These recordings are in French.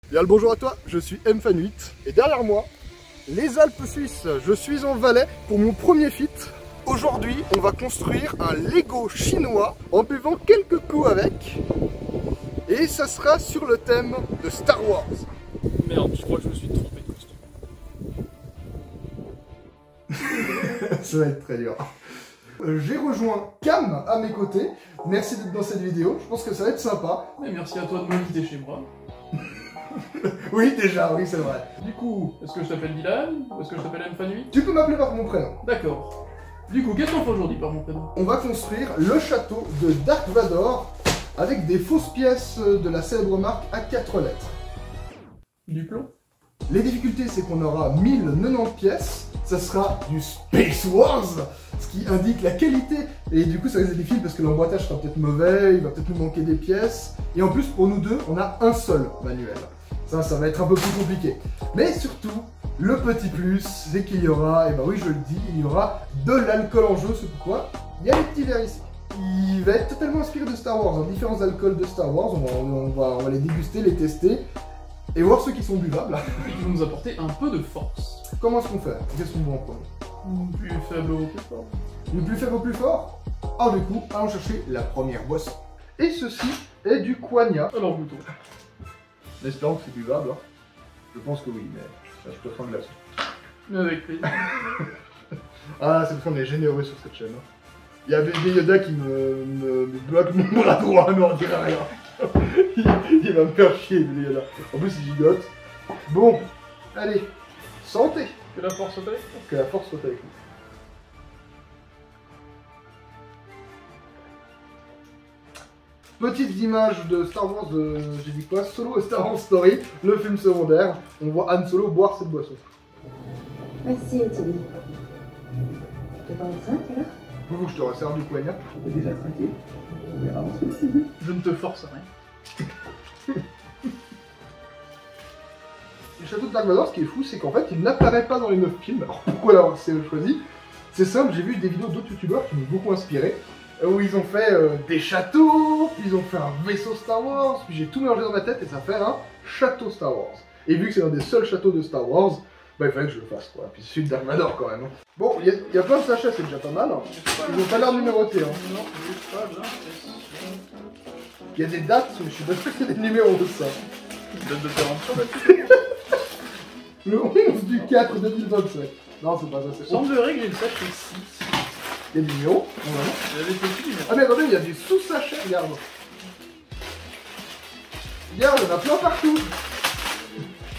Bien le bonjour à toi, je suis mFan8 et derrière moi, les Alpes suisses. Je suis en Valais pour mon premier feat. Aujourd'hui, on va construire un Lego chinois en buvant quelques coups avec. Et ça sera sur le thème de Star Wars. Merde, je crois que je me suis trompé de costume. Ça va être très dur. J'ai rejoint Cam à mes côtés. Merci d'être dans cette vidéo, je pense que ça va être sympa. Mais merci à toi de m'inviter chez moi. Oui, déjà, oui, c'est vrai. Du coup, est-ce que je t'appelle Dylan ou est-ce que je t'appelle mFan8? Tu peux m'appeler par mon prénom. D'accord. Du coup, qu'est-ce qu'on fait aujourd'hui par mon prénom? On va construire le château de Dark Vador avec des fausses pièces de la célèbre marque à 4 lettres. Du plomb? Les difficultés, c'est qu'on aura 1090 pièces. Ça sera du Space Wars, ce qui indique la qualité. Et du coup, ça risque d'être difficile parce que l'emboîtage sera peut-être mauvais, il va peut-être nous manquer des pièces. Et en plus, pour nous deux, on a un seul manuel. Ça va être un peu plus compliqué. Mais surtout, le petit plus, c'est qu'il y aura, et ben oui, je le dis, il y aura de l'alcool en jeu. C'est pourquoi il y a les petits verres ici. Il va être totalement inspiré de Star Wars, différents alcools de Star Wars. On va les déguster, les tester et voir ceux qui sont buvables. Ils vont nous apporter un peu de force. Comment est-ce qu'on fait? Qu'est-ce qu'on va en prendre? Plus faible au plus fort. Du plus faible au plus fort? Alors du coup, allons chercher la première boisson. Et ceci est du Quagna. Alors goûtons. Espérons que c'est buvable. Hein. Je pense que oui, mais ça, je préfère un glaçon. Avec plaisir. Ah, c'est parce qu'on est généreux sur cette chaîne. Hein. Il y a bébé Yoda qui me bloque mon bras droit, mais on dirait rien. il va me faire chier, bébé Yoda. En plus, il gigote. Bon, allez, santé. Que la force soit avec toi. Que la force soit avec nous. Petites images de Star Wars, j'ai dit quoi? Solo et Star Wars Story, le film secondaire. On voit Han Solo boire cette boisson. Merci, Ottilie. Tu te parles de 5 alors? Vous, je te resserre du Quagna. On peut déjà trinquer. On verra ensuite. Je ne te force à rien. Le château de Dark Vador, ce qui est fou, c'est qu'en fait, il n'apparaît pas dans les 9 films. Alors pourquoi l'avoir choisi? C'est simple, j'ai vu des vidéos d'autres youtubeurs qui m'ont beaucoup inspiré, où ils ont fait des châteaux, puis ils ont fait un vaisseau Star Wars, puis j'ai tout mélangé dans ma tête et ça fait un château Star Wars. Et vu que c'est un des seuls châteaux de Star Wars, bah il fallait que je le fasse quoi. Puis c'est celui de Dark Vador quand même. Hein. Bon, il y a plein de sachets, c'est déjà pas mal. Hein. Ils ont pas l'air numérotés. Hein. Non, juste pas l'impression. Il y a des dates, mais je suis pas sûr qu'il y ait des numéros de ça. Date de péremption là-dessus. Le 11 du 4 2027. Non, c'est pas ça, c'est Il semblerait que j'ai le sachet 6. Il y a des numéros. Normalement. J'avais petit numéro. Ah mais attendez, il y a des sous-sachets, regarde. Regarde, il y en a plein partout.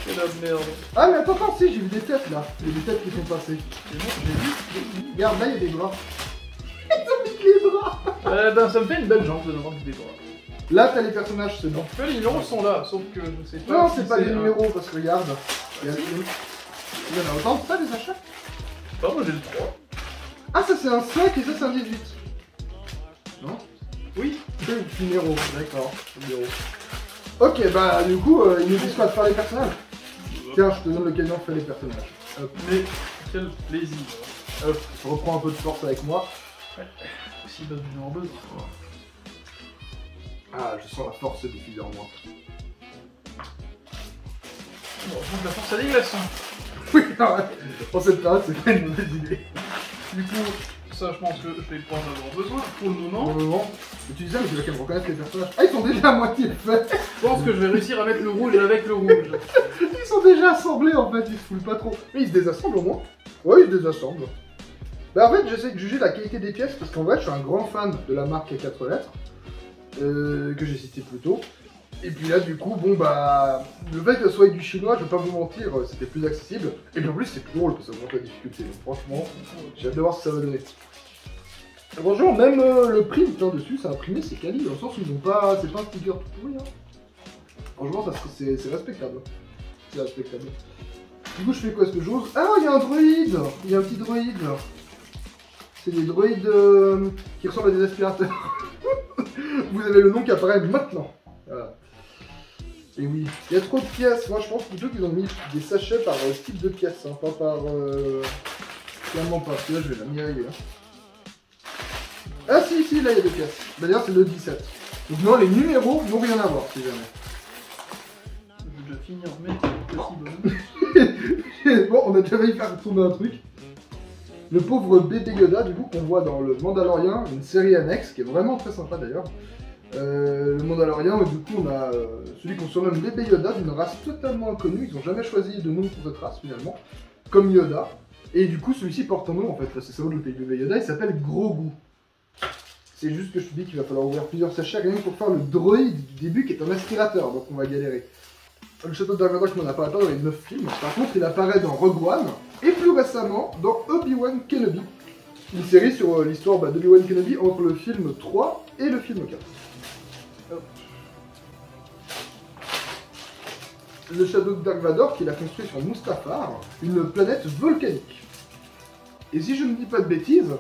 C'est la merde. Ah mais attends, si, j'ai vu des têtes là. Il y a des têtes qui sont passées. Et moi, j'ai vu. Regarde, là, il y a des bras. Ils ont mis les bras. Ben, ça me fait une belle jambe de avoir des bras. Là, t'as les personnages, c'est bon. En tout cas, les numéros sont là, sauf que je sais pas. Non, si c'est pas les numéros, parce que regarde. Il y en a autant que ça, des achats. Ah, moi j'ai le 3. Ah, ça c'est un 5 et ça c'est un 18. Non? Oui. Numéro, d'accord. Numéro. Ok, bah du coup, il nous dit quoi de faire les personnages? Tiens, je te donne l'occasion de faire les personnages. Hop, Mais quel plaisir. hop, je reprends un peu de force avec moi. Si donne une en besoin. Ah, je sens la force se diffuser en moi. Bon, donc la force à des glaçons. Oui, non, ouais. En cette période, c'est pas une mauvaise idée. Du coup, ça je pense que je vais pas en avoir besoin pour le moment. Pour le moment, mais tu disais, mais tu vas quand même reconnaître les personnages. Ah, ils sont déjà à moitié faits. Je pense que je vais réussir à mettre le rouge avec le rouge. Ils sont déjà assemblés en fait, ils se foulent pas trop. Mais ils se désassemblent au moins. Ouais, ils se désassemblent. Bah en fait, j'essaie de juger la qualité des pièces parce qu'en vrai, je suis un grand fan de la marque à 4 lettres. Que j'ai cité plus tôt. Et puis là, du coup, bon bah, le fait que ce soit du chinois, je vais pas vous mentir, c'était plus accessible. Et puis en plus, c'est plus drôle parce que ça augmente la difficulté. Donc franchement, j'ai hâte de voir ce que ça va donner. Et franchement, même le prix, putain, dessus, c'est imprimé, c'est quali, dans le sens où ils n'ont pas, c'est pas un sticker tout pourri. Hein. Franchement, c'est respectable. C'est respectable. Du coup, je fais quoi? Est-ce que j'ose? Ah, il y a un droïde. Il y a un petit droïde. C'est des droïdes qui ressemblent à des aspirateurs. Vous avez le nom qui apparaît maintenant. Voilà. Et oui, il y a trop de pièces. Moi, je pense plutôt qu'ils ont mis des sachets par type de pièces, hein, pas par... Clairement pas. Parce que là, je vais la mirer. Hein. Ah si, si, là, il y a des pièces. D'ailleurs, c'est le 17. Donc non, les numéros n'ont rien à voir, si jamais. Je finir mes petits bonhommes. Bon, on a déjà failli faire tourner un truc. Le pauvre bébé Yoda, du coup, qu'on voit dans le Mandalorian, une série annexe, qui est vraiment très sympa d'ailleurs. Le Mandalorian, et du coup, on a celui qu'on surnomme bébé Yoda, d'une race totalement inconnue. Ils n'ont jamais choisi de nom pour cette race, finalement, comme Yoda. Et du coup, celui-ci porte un nom, en fait, c'est ça le bébé Yoda, il s'appelle Grogu. C'est juste que je te dis qu'il va falloir ouvrir plusieurs sachets, rien que pour faire le droïde du début, qui est un aspirateur, donc on va galérer. Le château de Dark Vador, je m'en apparaît pas dans les 9 films. Par contre, il apparaît dans Rogue One et plus récemment dans Obi-Wan Kenobi. Une série sur l'histoire d'Obi-Wan Kenobi entre le film 3 et le film 4. Hop. Le château de Dark Vador qu'il a construit sur Mustafar, une planète volcanique. Et si je ne dis pas de bêtises,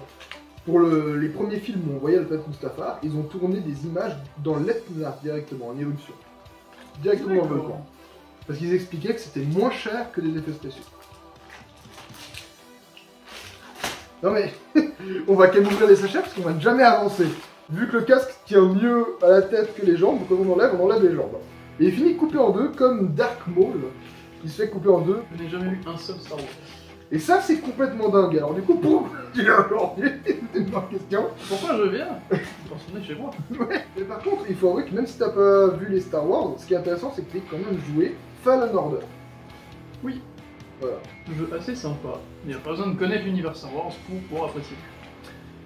pour les premiers films où on voyait la planète Mustafar, ils ont tourné des images dans l'Etna directement, en éruption. Directement dans le volcan. Parce qu'ils expliquaient que c'était moins cher que des effets spéciaux. Non mais, on va quand même ouvrir les sachets parce qu'on va jamais avancer. Vu que le casque tient mieux à la tête que les jambes, quand on enlève les jambes. Et il finit coupé en deux comme Dark Maul, qui se fait couper en deux. Je n'ai jamais vu un seul Star Wars. Et ça c'est complètement dingue. Alors du coup, pourquoi tu viens aujourd'hui? C'est une bonne question. Pourquoi je viens Parce qu'on est chez moi. Ouais, mais par contre, il faut avouer que même si t'as pas vu les Star Wars, ce qui est intéressant c'est que t'es quand même joué Fallen Order. Oui. Voilà. Jeu assez sympa. Il n'y a pas besoin de connaître l'univers Star Wars pour apprécier.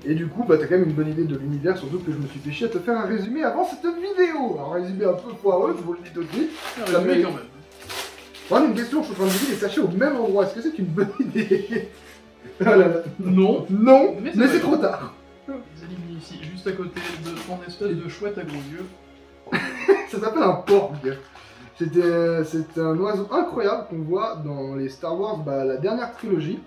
Et du coup, bah t'as quand même une bonne idée de l'univers, surtout que je me suis fait chier à te faire un résumé avant cette vidéo. Un résumé un peu poireux, je vous le dis tout de suite. Ça met quand même. Voilà une question, je suis en train de vider les sachets au même endroit. Est-ce que c'est une bonne idée? Voilà. Non. Non, Mais mais c'est c'est trop tard. Ils éliminent ici, juste à côté de ton espèce de chouette à gros yeux. Ça s'appelle un porc. C'est un oiseau incroyable qu'on voit dans les Star Wars, la dernière trilogie,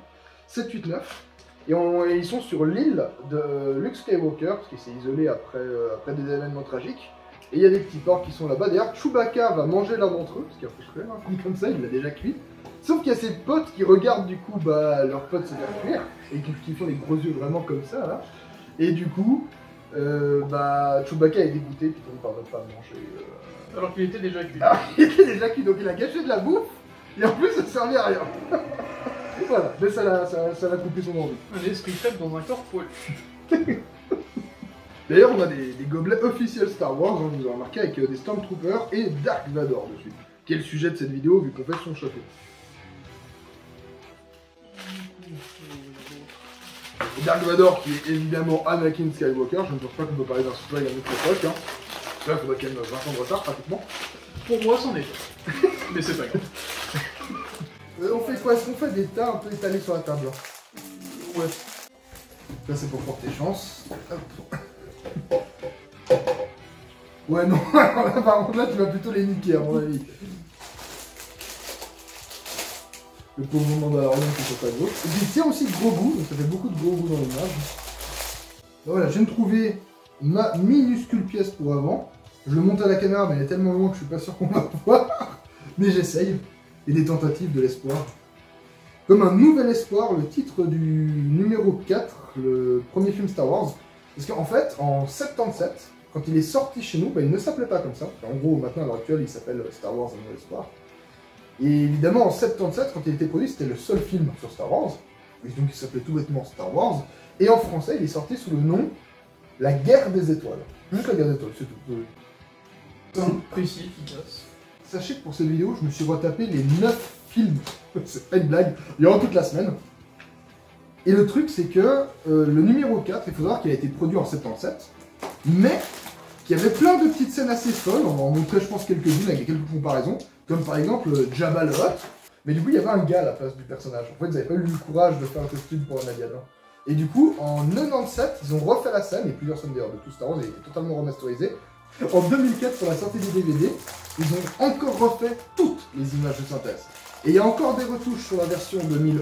7, 8, 9. Et ils sont sur l'île de Luke Skywalker, parce qu'il s'est isolé après des événements tragiques. Et il y a des petits porcs qui sont là-bas. D'ailleurs, Chewbacca va manger l'un d'entre eux, parce qu'il a fait cuire, hein, comme ça, il l'a déjà cuit. Sauf qu'il y a ses potes qui regardent du coup leurs potes se faire cuire, et qui font les gros yeux vraiment comme ça, là. Et du coup, Chewbacca est dégoûté, puis il par ne pas manger. Alors qu'il était déjà cuit. Ah, il était déjà cuit, donc il a gâché de la bouffe, et en plus ça ne servait à rien. Voilà, mais ça l'a coupé son envie. Un esprit faible dans un corps poilu. D'ailleurs, on a des gobelets officiels Star Wars, hein, vous avez remarqué, avec des Stormtroopers et Dark Vador dessus, qui est le sujet de cette vidéo vu qu'on fait son château. Et Dark Vador qui est évidemment Anakin Skywalker, je ne pense pas qu'on peut parler d'un spoil à notre époque. Hein. Là, il faudrait quand même 20 ans de retard pratiquement. Pour moi, c'en est. Mais c'est pas grave. On fait quoi? Est-ce qu'on fait des tas un peu étalés sur la table? Ouais. Là, c'est pour porter chance. Hop. Ouais, non, par contre, là, tu vas plutôt les niquer, à mon avis. Le pauvre Mandalorian qui fait pas gros. Et puis, il tient aussi gros goût, donc ça fait beaucoup de gros goût dans l'image. Voilà, je viens de trouver ma minuscule pièce pour avant. Je le monte à la caméra, mais elle est tellement loin que je suis pas sûr qu'on va voir. Mais j'essaye. Et des tentatives de l'espoir. Comme un nouvel espoir, le titre du numéro 4, le premier film Star Wars. Parce qu'en fait, en 77, quand il est sorti chez nous, il ne s'appelait pas comme ça. En gros, maintenant, à l'heure actuelle, il s'appelle Star Wars, un nouvel espoir. Et évidemment, en 77, quand il était produit, c'était le seul film sur Star Wars. Et donc, il s'appelait tout bêtement Star Wars. Et en français, il est sorti sous le nom La Guerre des Étoiles. Juste la Guerre des Étoiles, c'est tout. Simple, précis, efficace. Sachez que pour cette vidéo, je me suis retapé les 9 films. C'est pas une blague, il y aura toute la semaine. Et le truc, c'est que le numéro 4, il faut savoir qu'il a été produit en 77, mais qu'il y avait plein de petites scènes assez folles. On va en montrer, je pense, quelques-unes avec quelques comparaisons, comme par exemple Jabba le Hutt. Mais du coup, il y avait un gars à la place du personnage. En fait, ils n'avaient pas eu le courage de faire un costume pour un Nadia. Et du coup, en 97, ils ont refait la scène, et plusieurs scènes d'ailleurs de tout Star Wars, et totalement remasterisées. En 2004, pour la sortie des DVD, ils ont encore refait toutes les images de synthèse. Et il y a encore des retouches sur la version 2011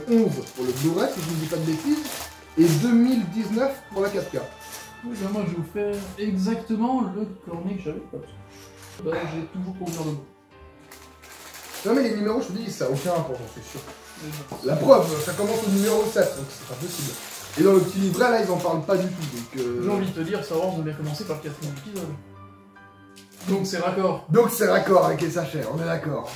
pour le Blu-ray, si je ne dis pas de bêtises, et 2019 pour la 4K. Oui, ben moi je vous fais exactement le cornet que j'avais pas. J'ai toujours pas ouvert le mot. Non mais les numéros, je te dis, ça n'a aucun rapport, j'en suis sûr. La preuve, ça commence au numéro 7, donc c'est impossible. Et dans le petit livret, là, ils en parlent pas du tout, donc... J'ai envie de te dire, Star Wars devait commencer par le 4e épisode. Donc c'est raccord. Donc c'est raccord avec les sachets, on est d'accord.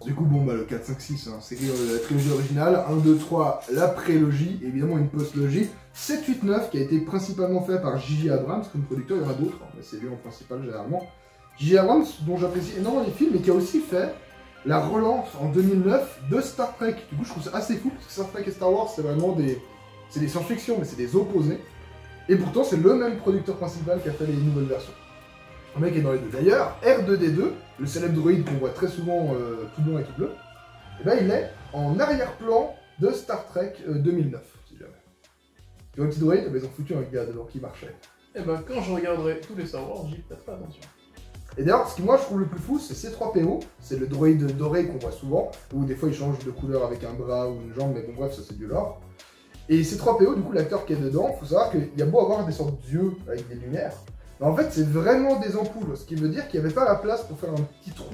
Du coup, bon, bah le 4, 5, 6, hein, c'est la trilogie originale. 1, 2, 3, la prélogie, et évidemment une post-logie. 7, 8, 9, qui a été principalement fait par J.J. Abrams comme producteur, il y en a d'autres, hein, mais c'est lui en principal généralement. J.J. Abrams, dont j'apprécie énormément les films, mais qui a aussi fait la relance en 2009 de Star Trek. Du coup, je trouve ça assez fou, parce que Star Trek et Star Wars, c'est vraiment des... C'est des science-fiction, mais c'est des opposés. Et pourtant, c'est le même producteur principal qui a fait les nouvelles versions. Le mec est dans les deux. D'ailleurs, R2D2, le célèbre droïde qu'on voit très souvent tout blanc et tout bleu, et ben il est en arrière-plan de Star Trek 2009, si jamais. Tu vois, un petit droïde, ils ont foutu un gars dedans qui marchait. Et ben quand je regarderai tous les Star Wars, j'y prêterai attention. Et d'ailleurs, ce qui moi je trouve le plus fou, c'est C3PO, c'est le droïde doré qu'on voit souvent, où des fois il change de couleur avec un bras ou une jambe, mais bon bref, ça c'est du lore. Et C3PO, du coup, l'acteur qui est dedans, faut savoir qu'il y a beau avoir des sortes d'yeux avec des lumières, mais en fait, c'est vraiment des ampoules, ce qui veut dire qu'il n'y avait pas la place pour faire un petit trou.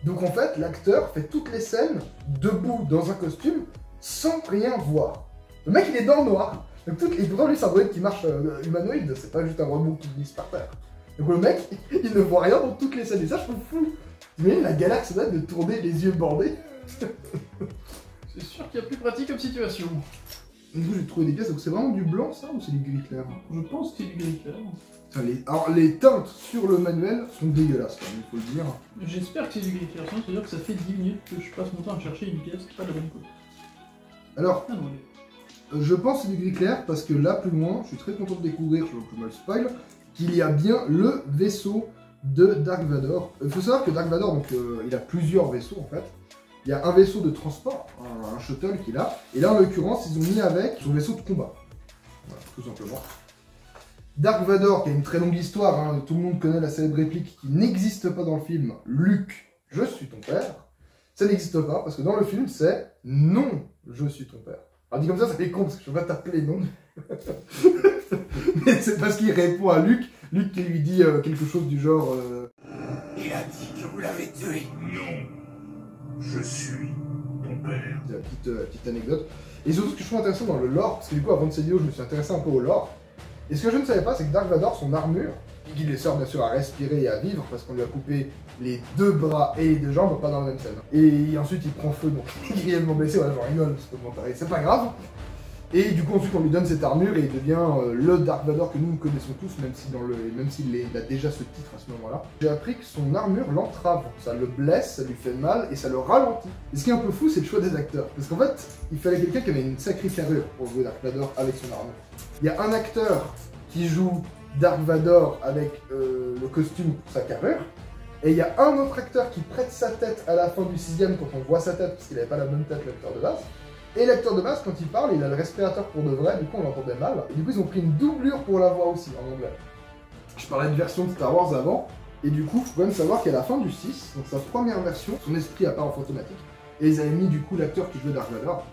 Donc en fait, l'acteur fait toutes les scènes debout dans un costume sans rien voir. Le mec, il est dans le noir. Donc et pourtant, lui, c'est un droïde qui marche humanoïde, c'est pas juste un robot qui glisse par terre. Donc le mec, il ne voit rien dans toutes les scènes, et ça, je trouve fou. Mais la galère, c'est là de tourner les yeux bordés. C'est sûr qu'il y a plus pratique comme situation. Du coup, j'ai trouvé des pièces, donc c'est vraiment du blanc, ça, ou c'est du gris clair? Je pense que c'est du gris clair. Alors, les teintes sur le manuel sont dégueulasses, quand même, il faut le dire. J'espère que c'est du gris clair, sinon c'est-à-dire que ça fait 10 minutes que je passe mon temps à chercher une pièce pas de la bonne couleur. Alors, Ah non, je pense que c'est du gris clair, parce que là, plus loin, je suis très content de découvrir, je ne veux plus mal spoil, qu'il y a bien le vaisseau de Dark Vador. Il faut savoir que Dark Vador, donc, il a plusieurs vaisseaux, en fait. Il y a un vaisseau de transport, un shuttle qu'il a, et là, en l'occurrence, ils ont mis avec son vaisseau de combat. Voilà, tout simplement. Dark Vador, qui a une très longue histoire, hein, tout le monde connaît la célèbre réplique qui n'existe pas dans le film, Luke, je suis ton père. Ça n'existe pas, parce que dans le film, c'est non, je suis ton père. Alors dit comme ça fait con, parce que je ne peux pas t'appeler non. Mais c'est parce qu'il répond à Luke, Luke qui lui dit quelque chose du genre... Il a dit que vous l'avez tué. Non, je suis ton père. C'est la petite anecdote. Et surtout, ce que je trouve intéressant dans le lore, parce que du coup, avant de cette vidéo, je me suis intéressé un peu au lore. Et ce que je ne savais pas, c'est que Dark Vador, son armure, qui les sert bien sûr à respirer et à vivre, parce qu'on lui a coupé les 2 bras et les 2 jambes, pas dans la même scène. Et ensuite, il prend feu, donc il est grièvement blessé, voilà, j'en rigole, c'est pas grave. Et du coup, ensuite, on lui donne cette armure et il devient le Dark Vador que nous connaissons tous, même s'il a déjà ce titre à ce moment-là. J'ai appris que son armure l'entrave, ça le blesse, ça lui fait mal et ça le ralentit. Et ce qui est un peu fou, c'est le choix des acteurs. Parce qu'en fait, il fallait quelqu'un qui avait une sacrée carrure pour jouer Dark Vador avec son armure. Il y a un acteur qui joue Dark Vador avec le costume pour sa carrure, et il y a un autre acteur qui prête sa tête à la fin du 6ème quand on voit sa tête, parce qu'il n'avait pas la même tête, l'acteur de base. Et l'acteur de base, quand il parle, il a le respirateur pour de vrai, du coup on l'entendait mal. Et du coup ils ont pris une doublure pour la voix aussi, en anglais. Je parlais de version de Star Wars avant, et du coup, il faut quand même savoir qu'à la fin du 6, donc sa première version, son esprit apparaît en fantomatique, et ils avaient mis du coup l'acteur qui jouait Dark Vador.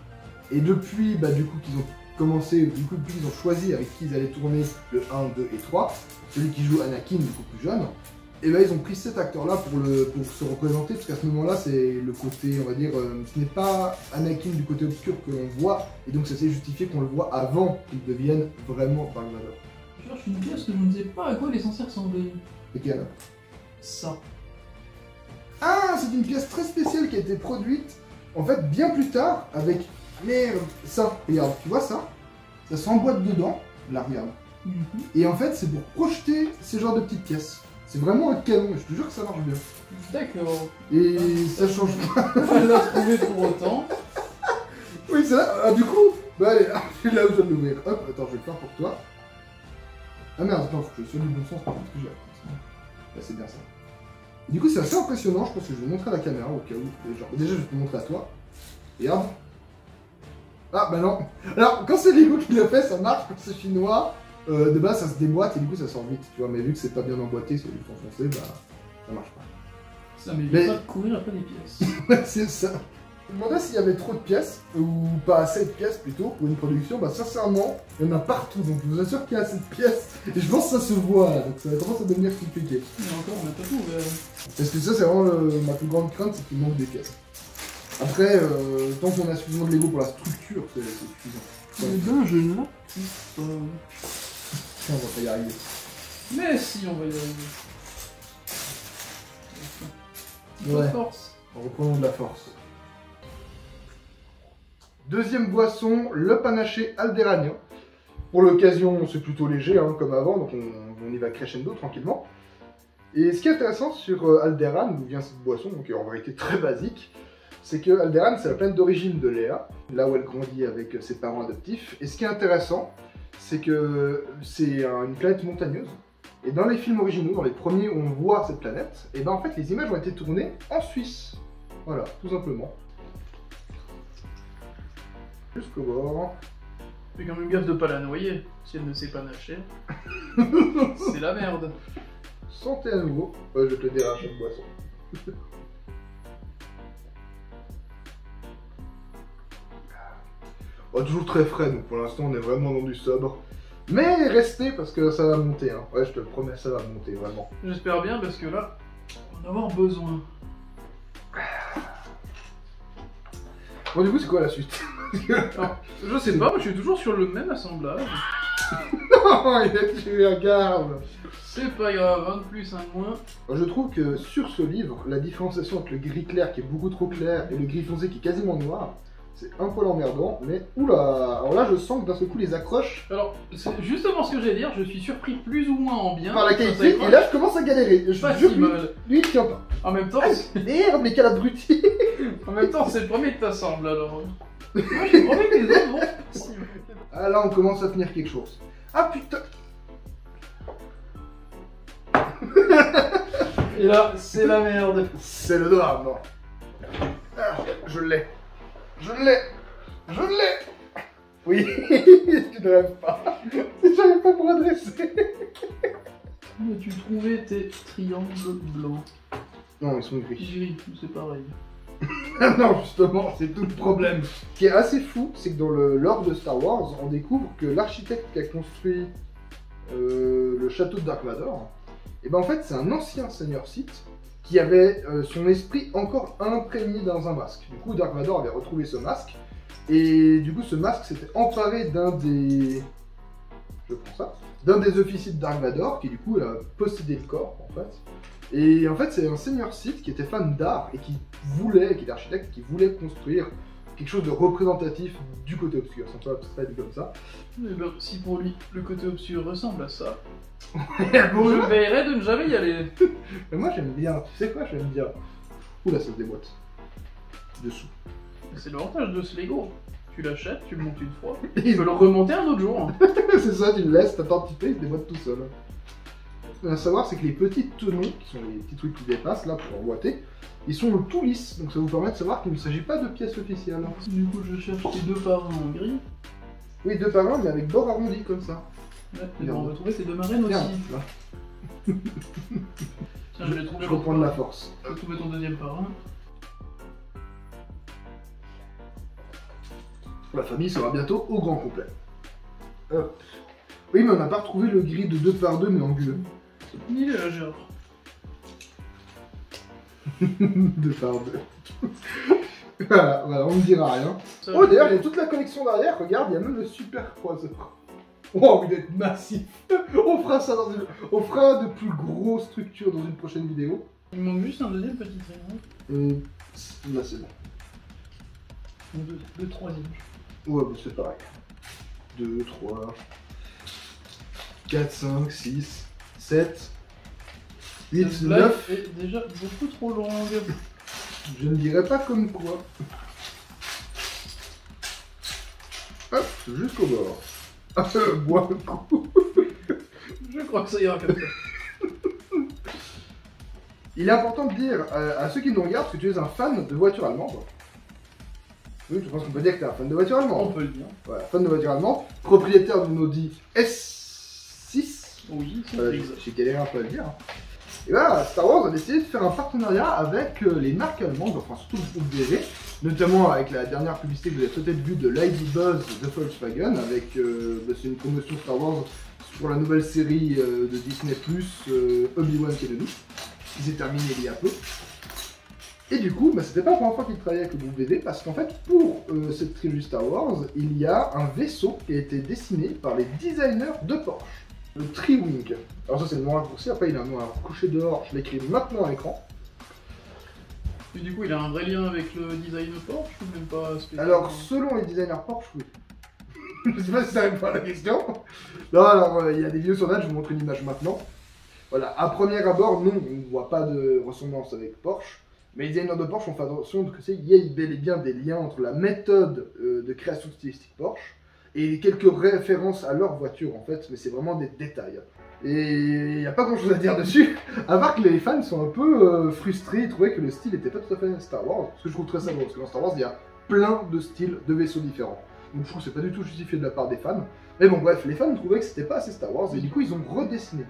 Et depuis, bah du coup, qu'ils ont commencé, du coup, depuis ils ont choisi avec qui ils allaient tourner le 1, 2 et 3, celui qui joue Anakin, du coup plus jeune, et ben ils ont pris cet acteur-là pour se représenter, parce qu'à ce moment-là, c'est le côté, on va dire, ce n'est pas Anakin du côté obscur que l'on voit, et donc ça s'est justifié qu'on le voit avant qu'il devienne vraiment Dark Vador. Je cherche une pièce que je ne sais pas à quoi elle est censée ressembler. Et quelle? Ça. Ah, c'est une pièce très spéciale qui a été produite, en fait, bien plus tard, avec, merde, ça, regarde, tu vois ça? Ça s'emboîte dedans, là, regarde. Et en fait, c'est pour projeter ces genres de petites pièces. C'est vraiment un canon, je te jure que ça marche bien. D'accord. Et ça change pas. On l'a trouvé pour autant. Oui, c'est là. Ah, du coup, bah allez, je suis là où je dois l'ouvrir. Hop, attends, je vais le faire pour toi. Ah merde, attends, faut que je sois du bon sens pour que j'ai. Là, c'est bien ça. Et du coup, c'est assez impressionnant, je pense que je vais montrer à la caméra au cas où. Genre, déjà, je vais te montrer à toi. Regarde. Ah, bah non. Alors, quand c'est Lego qui l'a fait, ça marche, quand c'est chinois. De base, ça se déboîte et du coup, ça sort vite, tu vois. Mais vu que c'est pas bien emboîté, c'est juste enfoncé, bah, ça marche pas. Ça m'évite pas de courir après des pièces. Ouais, c'est ça. Je me demandais s'il y avait trop de pièces, ou pas assez de pièces plutôt, pour une production. Bah, sincèrement, il y en a partout, donc je vous assure qu'il y a assez de pièces. Et je pense que ça se voit là, donc ça commence à devenir compliqué. Mais encore, on n'a pas tout ouvert. Parce que ça, c'est vraiment ma plus grande crainte, c'est qu'il manque des pièces. Après, tant qu'on a suffisamment de Lego pour la structure, c'est suffisant. Eh ben, je ne l'appuie pas. On va pas y arriver. Mais si, on va y arriver. Ouais. Force. Reprenons de la force. Deuxième boisson, le panaché aldéranien. Pour l'occasion, c'est plutôt léger, hein, comme avant, donc on y va crescendo tranquillement. Et ce qui est intéressant sur Alderan, d'où vient cette boisson, donc en vérité très basique, c'est que Alderan, c'est la planète d'origine de Léa, là où elle grandit avec ses parents adoptifs. Et ce qui est intéressant, c'est que c'est une planète montagneuse. Et dans les films originaux, dans les premiers où on voit cette planète, et ben en fait les images ont été tournées en Suisse. Voilà, tout simplement. Jusqu'au bord. Fais quand même gaffe de pas la noyer, si elle ne sait pas nager. C'est la merde. Santé à nouveau. Ouais, je te dérache cette boisson. Toujours très frais, donc pour l'instant on est vraiment dans du sobre. Mais restez parce que ça va monter, hein. Ouais, je te le promets, ça va monter, vraiment. J'espère bien parce que là, on va en avoir besoin. Bon, du coup, c'est quoi la suite? Alors, je sais pas, moi je suis toujours sur le même assemblage. Non, il a tué un garde. C'est pas grave, un de plus, un de moins. Je trouve que sur ce livre, la différenciation entre le gris clair qui est beaucoup trop clair et le gris foncé qui est quasiment noir, c'est un poil emmerdant, mais oula. Alors là, je sens que d'un seul coup, les accroches Alors, c'est justement ce que j'allais dire, je suis surpris plus ou moins en bien. par la qualité, et là, je commence à galérer. Je Pas jure, si lui, mal. lui, il tient pas. En même temps, Ah, merde, mais quel abruti. en même temps, c'est le premier de t'assemble alors. Moi, je promets que les autres vont. Ah, là, on commence à tenir quelque chose. Ah, putain. Et là, c'est la merde. C'est le drame, non. Ah, je l'ai. Je l'ai. Je l'ai. Oui, tu ne rêves pas. J'arrive pas à me redresser. Où as-tu trouvé tes triangles blancs? Non, ils sont gris. Gris, c'est pareil. Non, justement, c'est tout le problème. Ce qui est assez fou, c'est que dans le lore de Star Wars, on découvre que l'architecte qui a construit le château de Dark Vador, et ben en fait, c'est un ancien seigneur Sith qui avait son esprit encore imprégné dans un masque. Du coup, Dark Vador avait retrouvé ce masque, et du coup, ce masque s'était emparé d'un des... Je prends ça. D'un des officiers de Dark Vador, qui du coup a possédé le corps, en fait. Et en fait, c'est un seigneur Sith qui était fan d'art et qui était architecte, qui voulait construire quelque chose de représentatif du côté obscur. C'est pas dit comme ça. Eh ben, si pour lui, le côté obscur ressemble à ça, Bon, je veillerai de ne jamais y aller. mais moi j'aime bien, tu sais quoi, j'aime bien. Oula, ça se déboîte. Dessous. C'est l'avantage de ce Lego. Tu l'achètes, tu le montes une fois, Il tu peux le remonter un autre jour. C'est ça, tu le laisses, t'attends un petit peu, il se déboîte tout seul. Ce à savoir, c'est que les petits tenons, qui sont les petits trucs qui dépassent là pour emboîter, ils sont tout lisses, donc ça vous permet de savoir qu'il ne s'agit pas de pièces officielles. Du coup, je cherche les deux par un en gris. Oui, 2 par 1, mais avec bord arrondi comme ça. Ouais, et ben, on va trouver ces deux marraines aussi. Tiens, là, Tiens, je vais trouver je reprends de la force. Je vais trouver ton deuxième par un. La famille sera bientôt au grand complet. Hop. Oui, mais on n'a pas retrouvé le gris de 2 par 2, mais anguleux. Il est là, Gérard. 2 par 2. voilà, on ne dira rien. Ça, Oh, d'ailleurs, il y a toute la collection derrière, regarde, il y a même le super croiseur. Wow, il est massif. On fera ça on fera de plus grosses structures dans une prochaine vidéo. Il manque juste un deuxième petit triangle. Là, c'est bon. Le troisième. Ouais, bah, c'est pareil. 2, 3, 4, 5, 6, 7, 8, Cette blague 9. est déjà beaucoup trop longue. Je ne dirais pas comme quoi. Hop, jusqu'au bord. Bois un coup. Je crois que ça ira comme ça. Il est important de dire à ceux qui nous regardent que tu es un fan de voitures allemandes. Oui, je pense qu'on peut dire que tu es un fan de voitures On allemandes. peut le dire. Voilà, fan de voitures allemandes, propriétaire d'une Audi S6. Oui, c'est exact. J'ai galéré un peu à le dire. Et voilà, Star Wars a décidé de faire un partenariat avec les marques allemandes, enfin surtout le groupe VW, notamment avec la dernière publicité que vous avez peut-être vue de Lady Buzz de Volkswagen, avec c'est une promotion Star Wars pour la nouvelle série de Disney+, Obi-Wan Kenobi, qui s'est terminée il y a peu. Et du coup, c'était pas la première fois qu'il travaillait avec le groupe VW, parce qu'en fait, pour cette trilogie Star Wars, il y a un vaisseau qui a été dessiné par les designers de Porsche. Le Tri-Wing. Alors ça c'est le nom raccourci, après il a un nom couché dehors, je l'écris maintenant à l'écran. Et du coup, il a un vrai lien avec le design Porsche ou même pas spécialement? Alors, selon les designers Porsche, oui. Je sais pas si ça répond à la question. Non, alors, il y a des vieux sondages, je vous montre une image maintenant. Voilà, à premier abord, non, on ne voit pas de ressemblance avec Porsche. Mais les designers de Porsche ont fait attention que il y ait bel et bien des liens entre la méthode de création stylistique Porsche et quelques références à leur voiture en fait, mais c'est vraiment des détails. Et il n'y a pas grand chose à dire dessus, à part que les fans sont un peu frustrés, ils trouvaient que le style n'était pas tout à fait Star Wars, ce que je trouve très savoureux, parce que dans Star Wars il y a plein de styles de vaisseaux différents. Donc je trouve que c'est pas du tout justifié de la part des fans. Mais bon bref, les fans trouvaient que c'était pas assez Star Wars, et du coup ils ont redessiné.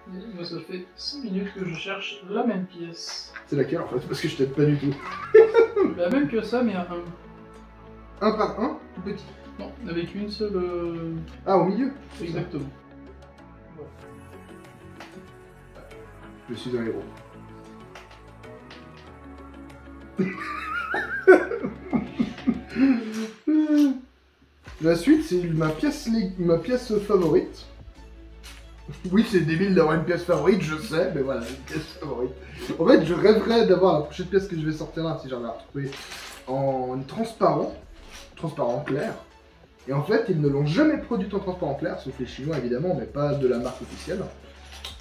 Moi, ça fait 5 minutes que je cherche la même pièce. C'est laquelle en fait? Parce que je t'aide pas du tout. La même que ça, mais un. Un par un, tout petit. Non, avec une seule. Ah, au milieu? Exactement. Je suis un héros. La suite, c'est ma pièce favorite. Oui, c'est débile d'avoir une pièce favorite, je sais, mais voilà, une pièce favorite. En fait, je rêverais d'avoir la prochaine pièce que je vais sortir là, si j'en ai retrouvé, en transparent clair. Et en fait, ils ne l'ont jamais produite en transparent clair, sauf les Chinois évidemment, mais pas de la marque officielle.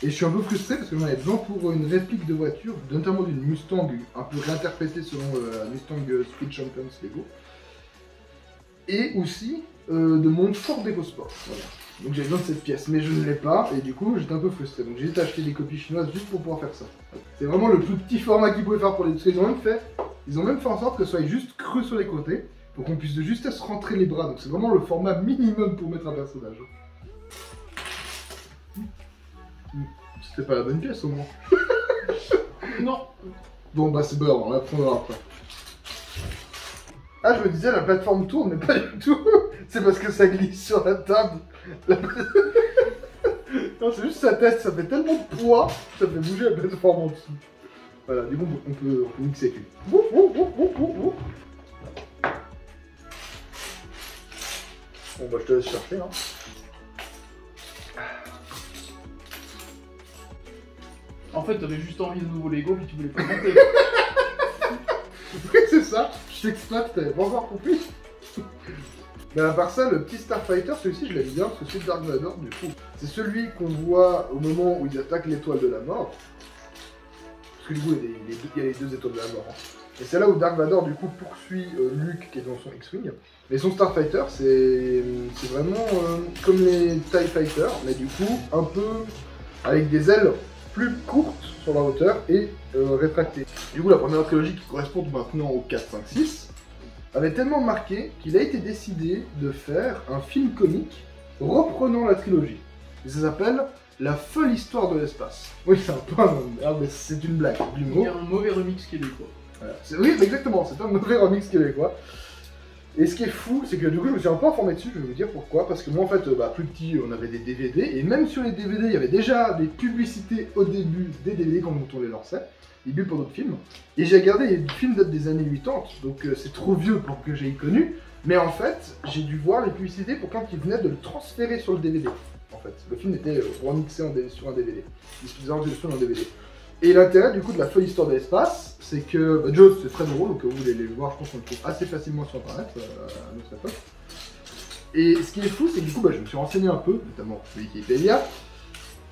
Et je suis un peu frustré parce que j'en avais besoin pour une réplique de voiture, notamment d'une Mustang, un peu réinterprétée selon la Mustang Speed Champions Lego. Et aussi de mon Ford EcoSport. Voilà. Donc j'ai besoin de cette pièce, mais je ne l'ai pas, et du coup j'étais un peu frustré. Donc j'ai acheté des copies chinoises juste pour pouvoir faire ça. C'est vraiment le plus petit format qu'ils pouvaient faire pour les... Parce qu'ils ont même fait en sorte que ce soit juste creux sur les côtés, pour qu'on puisse de justesse rentrer les bras. Donc c'est vraiment le format minimum pour mettre un personnage. C'était pas la bonne pièce au moins. Non. Bon bah c'est beurre, on la prendra après. Ah, je me disais, la plateforme tourne, mais pas du tout. C'est parce que ça glisse sur la table. Non, c'est juste sa tête, ça fait tellement de poids, ça fait bouger la plateforme en dessous. Voilà, du coup, on peut mixer avec lui. Bon, bah, je te laisse chercher, hein. En fait, t'avais juste envie de nouveaux Lego, puis tu voulais pas monter. Oui, c'est ça, je t'exploite, t'avais pas encore compris. Mais à part ça, le petit Starfighter, celui-ci, je l'aime bien, parce que c'est Dark Vador, du coup. C'est celui qu'on voit au moment où ils attaquent l'étoile de la mort. Parce que du coup, il y a les deux étoiles de la mort. Hein. Et c'est là où Dark Vador, du coup, poursuit Luke, qui est dans son X-Wing. Mais son Starfighter, c'est vraiment comme les TIE Fighters, mais du coup, un peu avec des ailes plus courtes sur la hauteur et rétractées. Du coup, la première trilogie, qui correspond maintenant au 4, 5, 6, avait tellement marqué qu'il a été décidé de faire un film comique reprenant la trilogie. Et ça s'appelle La folle histoire de l'espace. Oui, c'est un peu mais c'est une blague, du Il y a un mauvais remix québécois. Voilà. Oui, exactement, c'est un mauvais remix québécois. Et ce qui est fou, c'est que du coup, je me suis un peu informé dessus, je vais vous dire pourquoi. Parce que moi, en fait, plus petit, on avait des DVD, et même sur les DVD, il y avait déjà des publicités au début des DVD quand on les lançait. Des buts pour d'autres films. Et j'ai regardé, les films datent des années 80, donc c'est trop vieux pour que j'aie connu. Mais en fait, j'ai dû voir les publicités pour quand ils venaient de le transférer sur le DVD. En fait, le film était remixé sur un DVD. Il se faisait enregistrer dans un DVD. Et l'intérêt du coup de la folle histoire de l'espace, c'est que Jaws, c'est très drôle, donc vous voulez les voir, je pense qu'on le trouve assez facilement sur internet à notre époque. Et ce qui est fou, c'est que du coup, je me suis renseigné un peu, notamment Wikipédia.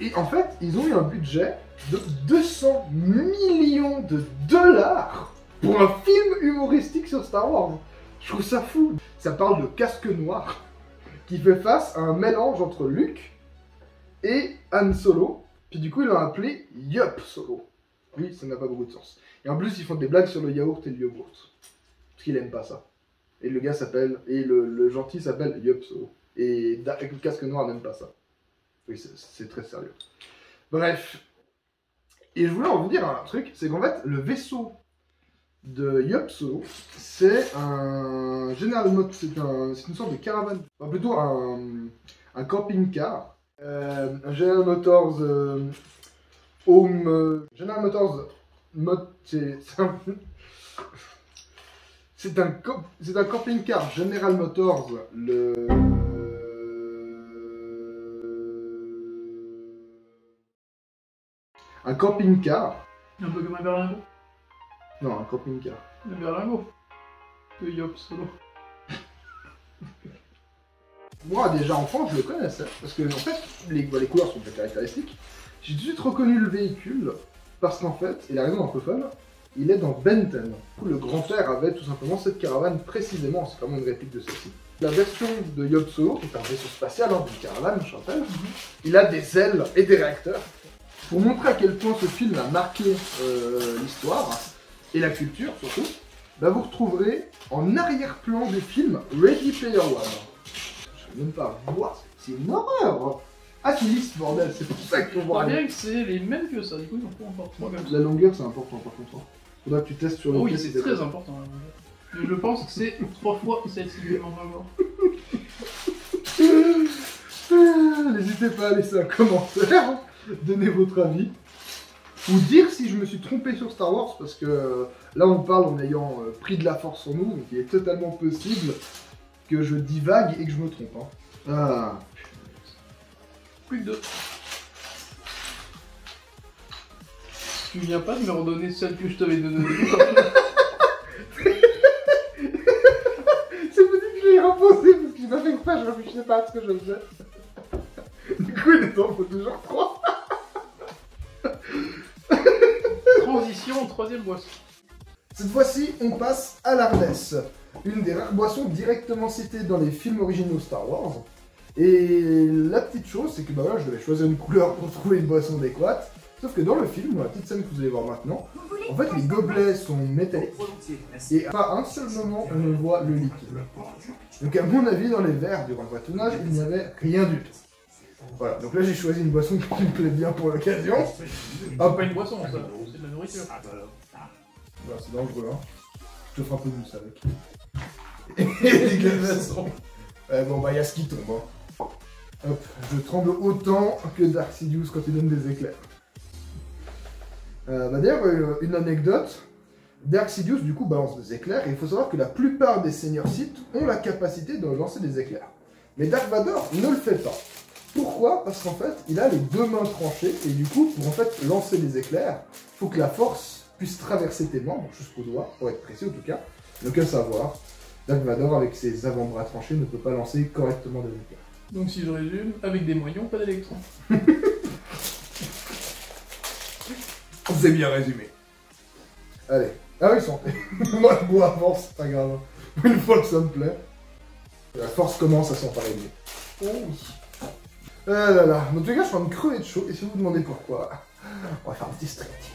Et en fait, ils ont eu un budget de 200 millions de dollars pour un film humoristique sur Star Wars. Je trouve ça fou. Ça parle de Casque Noir, qui fait face à un mélange entre Luke et Han Solo. Puis du coup, ils l'ont appelé Yup Solo. Oui, ça n'a pas beaucoup de sens. Et en plus, ils font des blagues sur le yaourt et le yogourt. Parce qu'il aime pas ça. Et le gars s'appelle... Et le gentil s'appelle Yup Solo. Et le Casque Noir n'aime pas ça. Oui, c'est très sérieux. Bref. Et je voulais en venir à un truc, c'est qu'en fait, le vaisseau de Yup Solo, c'est un General Motors, c'est une sorte de caravane, enfin plutôt un camping-car, un General Motors Home, General Motors c'est un camping-car General Motors, un camping-car. Un peu comme un berlingot. Non, un camping-car. Le berlingot. De Yop Solo. Moi, déjà enfant, je le connaissais. Parce que, en fait, les couleurs sont très caractéristiques. J'ai tout de suite reconnu le véhicule. Parce qu'en fait, et la raison un peu folle, il est dans Ben 10. Le grand-père avait tout simplement cette caravane précisément. C'est vraiment une réplique de celle-ci. La version de Yop Solo, qui est un vaisseau spatial, hein, d'une caravane, je rappelle, il a des ailes et des réacteurs. Pour montrer à quel point ce film a marqué l'histoire, et la culture surtout, bah vous retrouverez en arrière-plan du film Ready Player One. Je vais même pas voir, c'est une horreur. Ah, c'est lisse, bordel, c'est pour ça qu'il faut Je voir. crois bien que c'est les mêmes que ça, du coup ils en font encore 3 comme ça. La longueur, c'est important par contre. Faudra que tu testes sur le Oh oui, pied, c'est très important. Mais je pense que c'est 3 fois celle-ci en avant. N'hésitez pas à laisser un commentaire, donner votre avis. Ou dire si je me suis trompé sur Star Wars, parce que là on parle en ayant pris de la force sur nous, donc il est totalement possible que je divague et que je me trompe. Hein. Ah. Plus que 2. Tu viens pas de me redonner celle que je t'avais donnée. C'est peut-être que je l'ai reposé parce que j'ai pas fait exprès, je réfléchissais pas à ce que je faisais. Du coup il en faut toujours 3. Transition, 3ème boisson. Cette fois-ci, on passe à l'Ardesse, une des rares boissons directement citées dans les films originaux Star Wars. Et la petite chose, c'est que bah, voilà, je devais choisir une couleur pour trouver une boisson adéquate. Sauf que dans le film, dans la petite scène que vous allez voir maintenant, en fait les gobelets sont métalliques. Et à pas un seul moment on ne voit le liquide. Donc à mon avis, dans les verres, durant le voitonnage, il n'y avait rien du tout. Voilà, donc là j'ai choisi une boisson qui me plaît bien pour l'occasion. C'est pas une boisson, ça, c'est de la nourriture. Voilà, c'est dangereux, hein. Je te ferai un peu de mousse avec. Et des glaçons. Bon, bah, il y a ce qui tombe, hein. Hop, je tremble autant que Dark Sidious quand il donne des éclairs. D'ailleurs, une anecdote. Dark Sidious, du coup, balance des éclairs, et il faut savoir que la plupart des seigneurs Sith ont la capacité de lancer des éclairs. Mais Dark Vador ne le fait pas. Pourquoi? Parce qu'en fait, il a les 2 mains tranchées, et du coup, pour en fait lancer des éclairs, il faut que la force puisse traverser tes membres, jusqu'au doigt, pour être précis en tout cas. Donc à savoir, Dark Vador, avec ses avant-bras tranchés, ne peut pas lancer correctement des éclairs. Donc si je résume, avec des moyens, pas d'électrons. C'est bien résumé. Allez. Ah oui, santé. Moi, le bois avance, c'est pas grave. Une fois que ça me plaît, la force commence à s'emparer de nous. Oh oui. Ah là là. Dans tous les cas, je suis en train de crever de chaud. Et si vous vous demandez pourquoi, on va faire un petit striptease.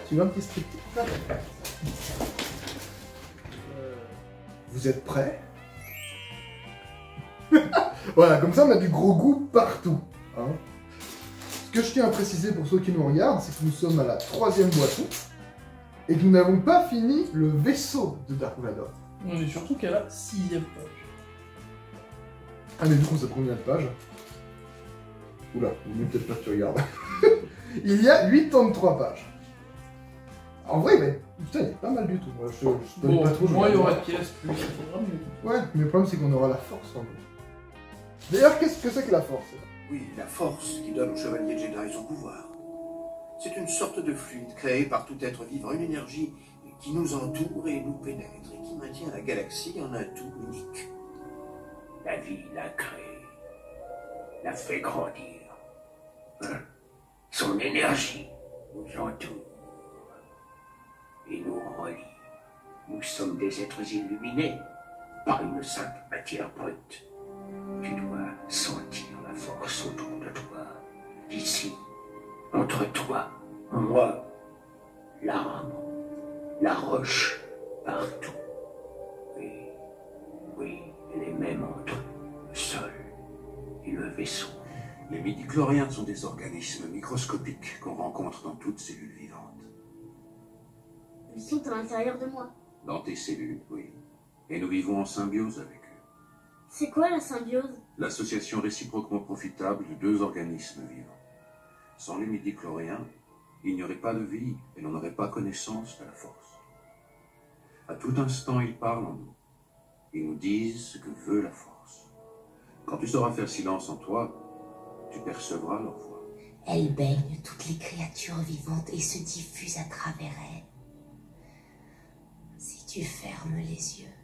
Tu veux un petit striptease? Vous êtes prêts? Voilà, comme ça on a du gros goût partout. Hein. Ce que je tiens à préciser pour ceux qui nous regardent, c'est que nous sommes à la 3e boisson et que nous n'avons pas fini le vaisseau de Dark Vador. On est surtout qu'à la 6ème page. Ah mais du coup ça prend combien de pages? Oula, il vaut peut-être pas que tu regardes. Il y a 83 pages. En vrai, mais, putain, il est pas mal du tout. Moi, je donne pas trop. Moins il y aura de pièces, plus il faudra mieux. Ouais, mais le problème c'est qu'on aura la force en plus. D'ailleurs, qu'est-ce que c'est que la force? Oui, la force qui donne au chevalier Jedi son pouvoir. C'est une sorte de fluide créé par tout être vivant, une énergie qui nous entoure et nous pénètre et qui maintient la galaxie en un tout unique. La vie l'a créé, l'a fait grandir. Son énergie nous entoure et nous relie. Nous sommes des êtres illuminés par une simple matière brute. Tu dois sentir la force autour de toi, ici, entre toi, moi, l'arbre, la roche, partout. Oui, elle est même entre le sol et le vaisseau. Les midi-chloriens sont des organismes microscopiques qu'on rencontre dans toute cellule vivante. Ils sont à l'intérieur de moi. Dans tes cellules, oui. Et nous vivons en symbiose avec eux. C'est quoi la symbiose? L'association réciproquement profitable de 2 organismes vivants. Sans les midi-chloriens, il n'y aurait pas de vie et l'on n'aurait pas connaissance de la force. À tout instant, ils parlent en nous. Ils nous disent ce que veut la force. Quand tu sauras faire silence en toi, tu percevras leur voix. Elle baigne toutes les créatures vivantes et se diffuse à travers elles. tu fermes les yeux,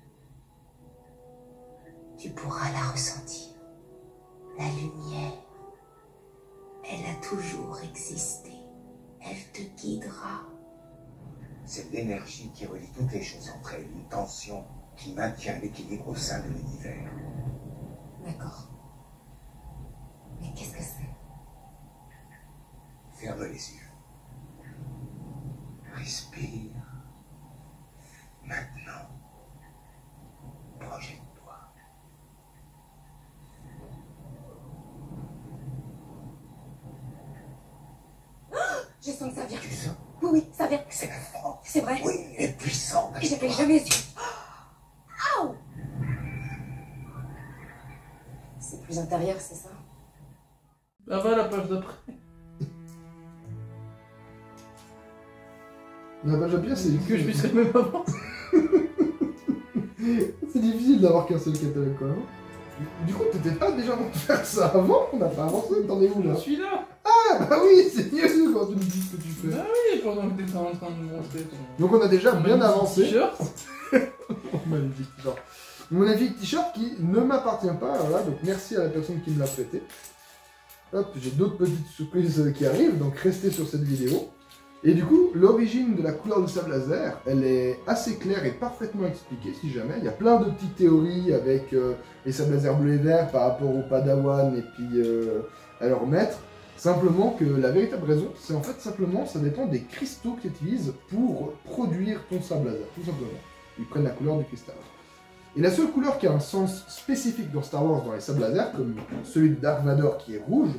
tu pourras la ressentir. La lumière, elle a toujours existé. Elle te guidera. C'est l'énergie qui relie toutes les choses entre elles, une tension qui maintient l'équilibre au sein de l'univers. D'accord. Mais qu'est-ce que c'est? Ferme les yeux. Respire. Maintenant, projette-toi. Je sens que ça vient. Tu sens? Oui, oui, ça vient. C'est la force. C'est vrai. Oui, elle est puissante. J'avais jamais su. Aouh! C'est plus intérieur, c'est ça? Ah va la page d'après. La page d'après, c'est Que je puisse quand même avant. C'est difficile d'avoir qu'un seul catalogue quand même. Du coup, t'étais pas déjà en train de faire ça avant? On n'a pas avancé, t'en es où Je là? suis là. Ah bah oui, c'est mieux quand tu me dis ce que tu fais. Ah oui, pendant que t'étais en train de me montrer ton... Donc on a déjà bien magnifique avancé. t-shirt. Magnifique t-shirt. Mon magnifique t-shirt qui ne m'appartient pas, voilà, donc merci à la personne qui me l'a prêté. Hop, j'ai d'autres petites surprises qui arrivent, donc restez sur cette vidéo. Et du coup, l'origine de la couleur du sable laser, elle est assez claire et parfaitement expliquée, si jamais. Il y a plein de petites théories avec les sables laser bleus et verts par rapport aux Padawan et puis à leur maître. Simplement que la véritable raison, c'est en fait simplement, ça dépend des cristaux qu'ils utilisent pour produire ton sable laser, tout simplement. Ils prennent la couleur du cristal. Et la seule couleur qui a un sens spécifique dans Star Wars, dans les sables laser, comme celui de Dark Vador qui est rouge,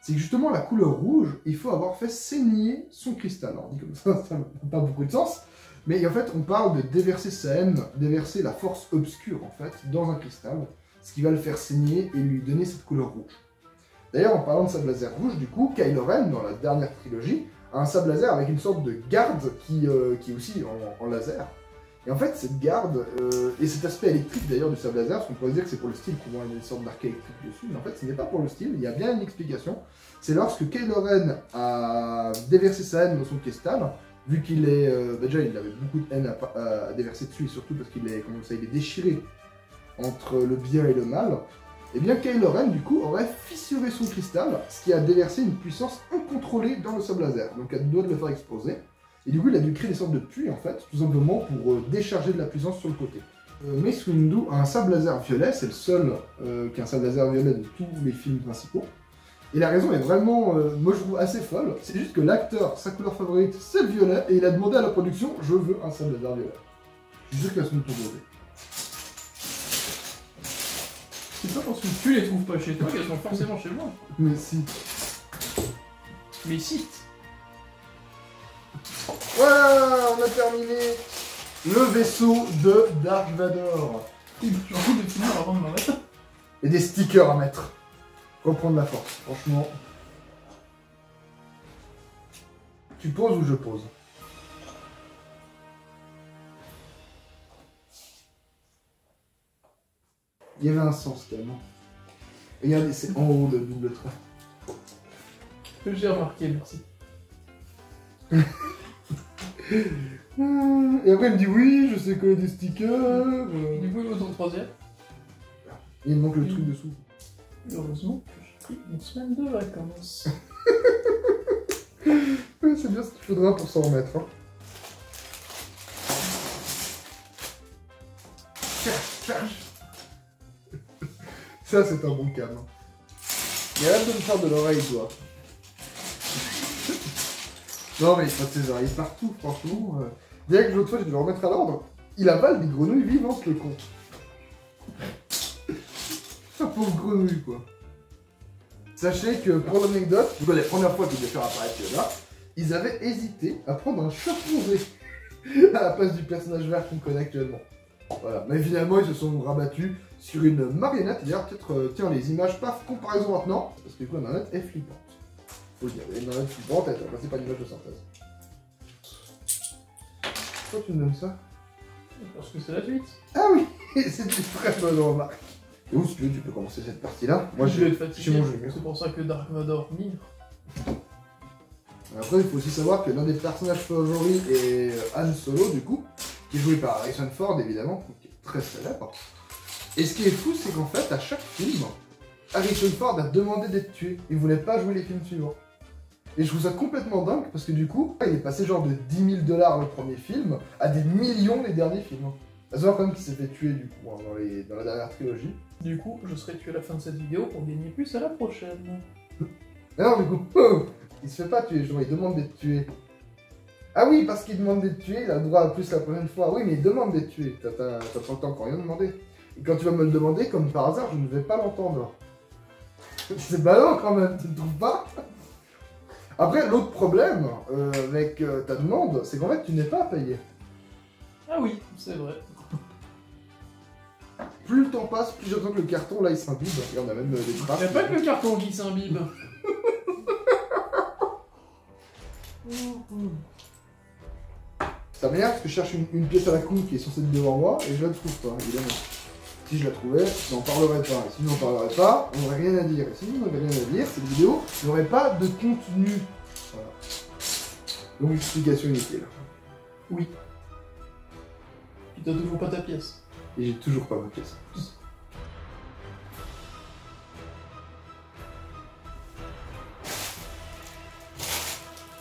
c'est que justement la couleur rouge, il faut avoir fait saigner son cristal. Alors dit comme ça n'a pas beaucoup de sens, mais en fait on parle de déverser sa haine, déverser la force obscure en fait dans un cristal, ce qui va le faire saigner et lui donner cette couleur rouge. D'ailleurs en parlant de sable laser rouge, du coup, Kylo Ren dans la dernière trilogie a un sable laser avec une sorte de garde qui est aussi en laser. Et en fait, cette garde, et cet aspect électrique d'ailleurs du sable laser, parce qu'on pourrait se dire que c'est pour le style qu'on voit une sorte d'arc électrique dessus, mais en fait ce n'est pas pour le style, il y a bien une explication. C'est lorsque Kylo Ren a déversé sa haine dans son cristal, vu qu'il est... déjà il avait beaucoup de haine à déverser dessus, et surtout parce qu'il est, comment ça, il est déchiré entre le bien et le mal, et bien Kylo Ren du coup aurait fissuré son cristal, ce qui a déversé une puissance incontrôlée dans le sable laser, donc à deux doigts de le faire exploser. Et du coup, il a dû créer des sortes de puits, en fait, tout simplement pour décharger de la puissance sur le côté. Mace Windu a un sable laser violet, c'est le seul qui a un sable laser violet de tous les films principaux. Et la raison est vraiment, moi je trouve assez folle, c'est juste que l'acteur, sa couleur favorite, c'est le violet, et il a demandé à la production, je veux un sable laser violet. Je suis sûr qu'elles sont toutes posées. C'est pas parce que tu les trouves pas chez toi qu'elles sont forcément chez moi. Mais si. Mais si. Voilà, on a terminé le vaisseau de Dark Vador. J'ai envie de finir avant de m'en mettre. Et des stickers à mettre. Reprendre la force, franchement. Tu poses ou je pose? Il y avait un sens quand même. Regardez, c'est en haut le double trait. J'ai remarqué, merci. Et après il me dit oui, je sais coller des stickers. Du coup, l'autre en troisième. Il me manque le truc dessous. Heureusement que j'ai pris une semaine de vacances. Ouais, c'est bien ce qu'il faudra pour s'en remettre. Hein. Cherche. Ça, c'est un bon cam. Il a l'air de me faire de l'oreille, toi. Non, mais il passe ses oreilles partout, franchement. Dès que l'autre fois, je devais le remettre à l'ordre, il avale des grenouilles vivantes, le con. Un pauvre grenouille, quoi. Sachez que, pour l'anecdote, la première fois qu'ils devaient faire apparaître là, ils avaient hésité à prendre un chimpanzé à la place du personnage vert qu'on connaît actuellement. Voilà, mais finalement ils se sont rabattus sur une marionnette. D'ailleurs, peut-être, tiens, les images, paf, comparaison maintenant, parce que du coup la marionnette est flippante. Faut le dire, il y a une marionnette flippante, elle est remplacée par une image de synthèse. Pourquoi tu me donnes ça? Parce que c'est la suite. Ah oui, c'est une très bonne remarque. Et où, si tu veux, tu peux commencer cette partie-là. Moi, je vais être j'ai fatigué. mon jeu. C'est pour ça que Dark Vador mire. Après, il faut aussi savoir que l'un des personnages favoris est Han Solo, du coup. qui est joué par Harrison Ford, évidemment, qui est très célèbre. Et ce qui est fou, c'est qu'en fait, à chaque film, Harrison Ford a demandé d'être tué. Il voulait pas jouer les films suivants. Et je trouve ça complètement dingue, parce que du coup, il est passé genre de 10 000 $ le premier film, à des millions les derniers films. À savoir quand même qu'il s'est fait tuer, du coup, hein, dans la dernière trilogie. Du coup, je serai tué à la fin de cette vidéo pour gagner plus à la prochaine. Mais non, du coup, il se fait pas tuer, genre, il demande d'être tué. Ah oui, parce qu'il demande d'être tué, il a le droit à plus la prochaine fois. Oui, mais il demande d'être tué, t'as encore rien demandé. Et quand tu vas me le demander, comme par hasard, je ne vais pas l'entendre. C'est ballot quand même, tu ne trouves pas? Après, l'autre problème avec ta demande, c'est qu'en fait, tu n'es pas payé. Ah oui, c'est vrai. Plus le temps passe, plus j'entends que le carton, là, il s'imbibe. Et on a même des traces. Il n'y a pas que le carton qui s'imbibe. Ça m'énerve parce que je cherche une pièce à la con qui est censée être devant moi, et je la trouve pas, évidemment. Si je la trouvais, je n'en parlerais pas. Et si je n'en parlerais pas, on n'aurait rien à dire. Et si on n'aurait rien à dire, cette vidéo n'aurait pas de contenu. Voilà. Donc, explication inutile. Oui. Tu t'as toujours pas ta pièce. Et j'ai toujours pas ma pièce.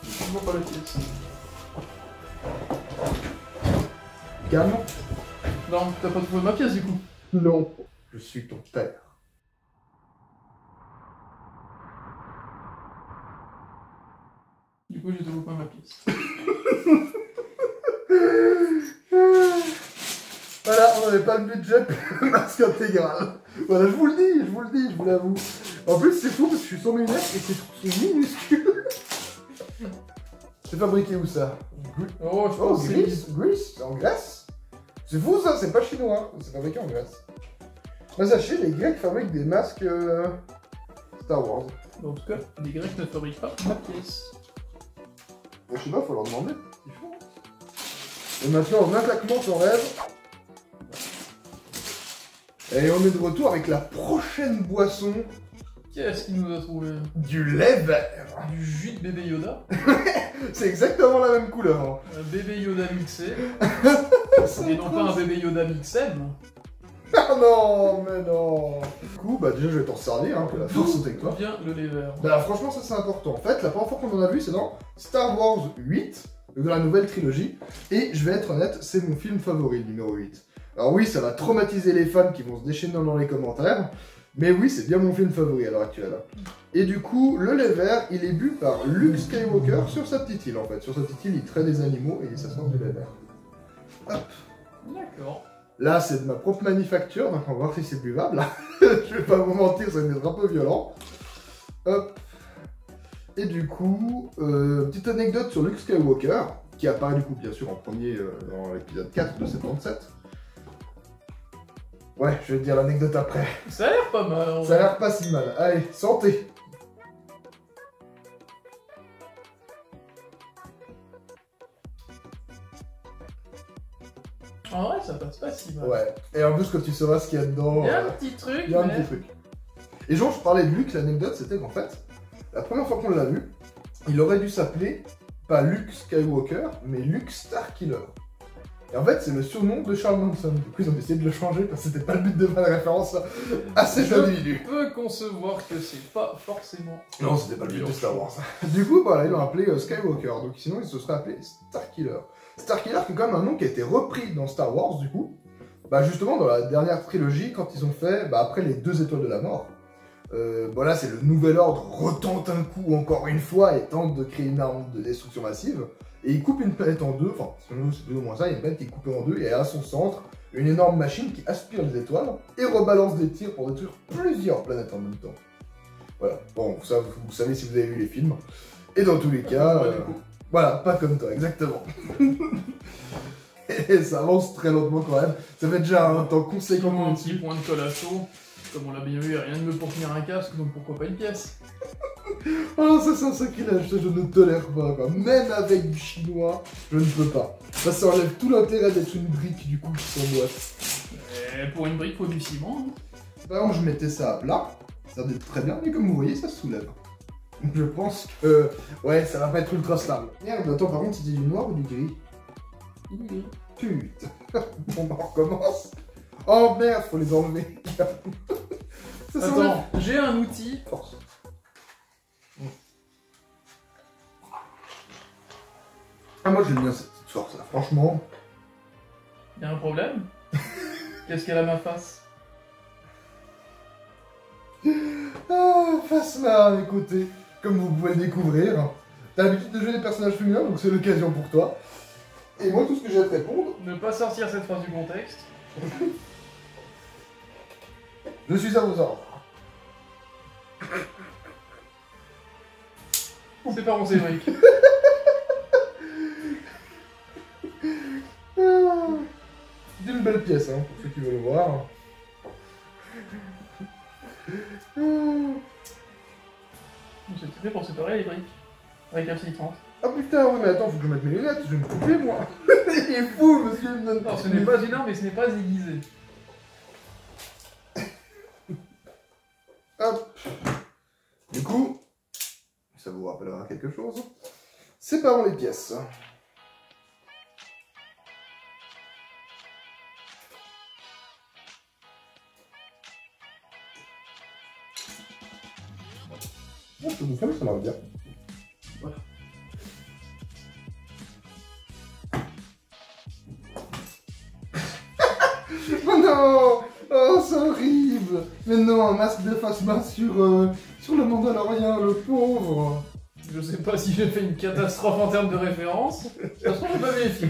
J'ai toujours pas la pièce. Calme. Non, t'as pas trouvé ma pièce du coup. Non, je suis ton père. Du coup, j'ai toujours pas ma pièce. Voilà, on n'avait pas le budget pour le masque intégral. Voilà, je vous le dis, je vous l'avoue. En plus, c'est fou parce que je suis sans lunettes et ces trucs sont minuscules. C'est fabriqué où ça? Oh, je Oh, pense que c'est... Greece, c'est en Grèce. C'est fou ça, c'est pas chinois, c'est fabriqué en Grèce. Mais sachez, les Grecs fabriquent des masques Star Wars. En tout cas, les Grecs ne fabriquent pas ma pièce. Bon, je sais pas, faut leur demander. Ils font. Et maintenant, en un claquement sans rêve. Et on est de retour avec la prochaine boisson. Qu'est-ce qu'il nous a trouvé? Du lait vert. Du jus de bébé Yoda. C'est exactement la même couleur. Hein. Un bébé Yoda mixé. Et non pas un bébé Yoda mixem. Ah non, mais non. Du coup, bah déjà, je vais t'en servir, hein, que la force soit avec toi. Bien le lait vert. Bah franchement, ça c'est important. En fait, la première fois qu'on en a vu, c'est dans Star Wars 8, de la nouvelle trilogie. Et je vais être honnête, c'est mon film favori, le numéro 8. Alors oui, ça va traumatiser les fans qui vont se déchaîner dans les commentaires. Mais oui, c'est bien mon film favori à l'heure actuelle. Et du coup, le lait vert, il est bu par Luke Skywalker sur sa petite île en fait. Sur sa petite île, il traite des animaux et ça sort du lait vert. Hop. D'accord. Là, c'est de ma propre manufacture, donc on va voir si c'est buvable. Je vais pas vous mentir, ça va être un peu violent. Hop. Et du coup, petite anecdote sur Luke Skywalker, qui apparaît du coup bien sûr en premier dans l'épisode 4 de 77. Ouais, je vais te dire l'anecdote après. Ça a l'air pas mal. Ça a l'air pas si mal. Allez, santé. En vrai, ça passe pas si mal. Ouais. Et en plus, quand tu sauras ce qu'il y a dedans... Il y a un petit truc, il y a un mais... petit truc. Et genre, je parlais de Luke, l'anecdote, c'était qu'en fait, la première fois qu'on l'a vu, il aurait dû s'appeler, pas Luke Skywalker, mais Luke Starkiller. Et en fait, c'est le surnom de Charles Manson. Du coup, ils ont décidé de le changer parce que c'était pas le but de faire la référence à cet individu. Je peux concevoir que c'est pas forcément... Non, c'était pas le but de Star Wars. Du coup, voilà, ils l'ont appelé Skywalker. Donc sinon, il se serait appelé Starkiller. Starkiller, c'est quand même un nom qui a été repris dans Star Wars, du coup. Bah justement, dans la dernière trilogie, quand ils ont fait, bah après les 2 étoiles de la mort, voilà, c'est le nouvel ordre retente un coup encore une fois et tente de créer une arme de destruction massive. Et il coupe une planète en deux, enfin, c'est plus ou moins ça, il y a une planète qui est coupée en deux et à son centre, une énorme machine qui aspire les étoiles et rebalance des tirs pour détruire plusieurs planètes en même temps. Voilà, bon, ça, vous savez si vous avez vu les films. Et dans tous les cas, voilà, pas comme toi, exactement. Et ça avance très lentement quand même. Ça fait déjà un temps conséquent Comme qu'on un est petit dessus. point de colle à chaud. Comme on l'a bien vu, rien de mieux pour tenir un casque, donc pourquoi pas une pièce? Oh non, ça c'est un sacrilège, ça je ne tolère pas, quoi. Même avec du chinois, je ne peux pas. Ça enlève tout l'intérêt d'être une brique du coup qui s'emboîte. Et pour une brique, faut du ciment. Hein. Par exemple, je mettais ça à plat, ça va être très bien, mais comme vous voyez, ça se soulève. Donc je pense que, ouais, ça va pas être ultra stable. Merde, attends, par contre, c'était du noir ou du gris? Oui. putain. Bon, bah, on recommence. Oh merde, faut les enlever. Ça s'enlève. Attends, j'ai un outil. Force. Ah, moi j'aime bien cette petite force là, franchement. Y'a un problème? Qu'est-ce qu'elle a ma face? Ah, Phasma, écoutez, comme vous pouvez le découvrir, t'as l'habitude de jouer des personnages féminins, donc c'est l'occasion pour toi. Et moi, tout ce que j'ai à te répondre, Ne pas sortir cette phrase du contexte. je suis à vos ordres. C'est pas mon Cédric. C'est une belle pièce, hein, pour ceux qui veulent le voir. C'est tout fait pour séparer les briques. Récalcitrante. Ah putain, oui, mais attends, faut que je mette mes lunettes, je vais me couper, moi. Il est fou, monsieur. Il me donne Non, ce n'est pas une arme et ce n'est pas aiguisé. Hop. Du coup, ça vous rappellera quelque chose. Séparons les pièces. Oh, je peux vous faire, ça marche bien. Voilà. Oh non! Oh, c'est horrible! Mais non, un masque de Phasma sur le Mandalorien, le pauvre! Je sais pas si j'ai fait une catastrophe en termes de référence. De toute façon, j'ai pas vérifié.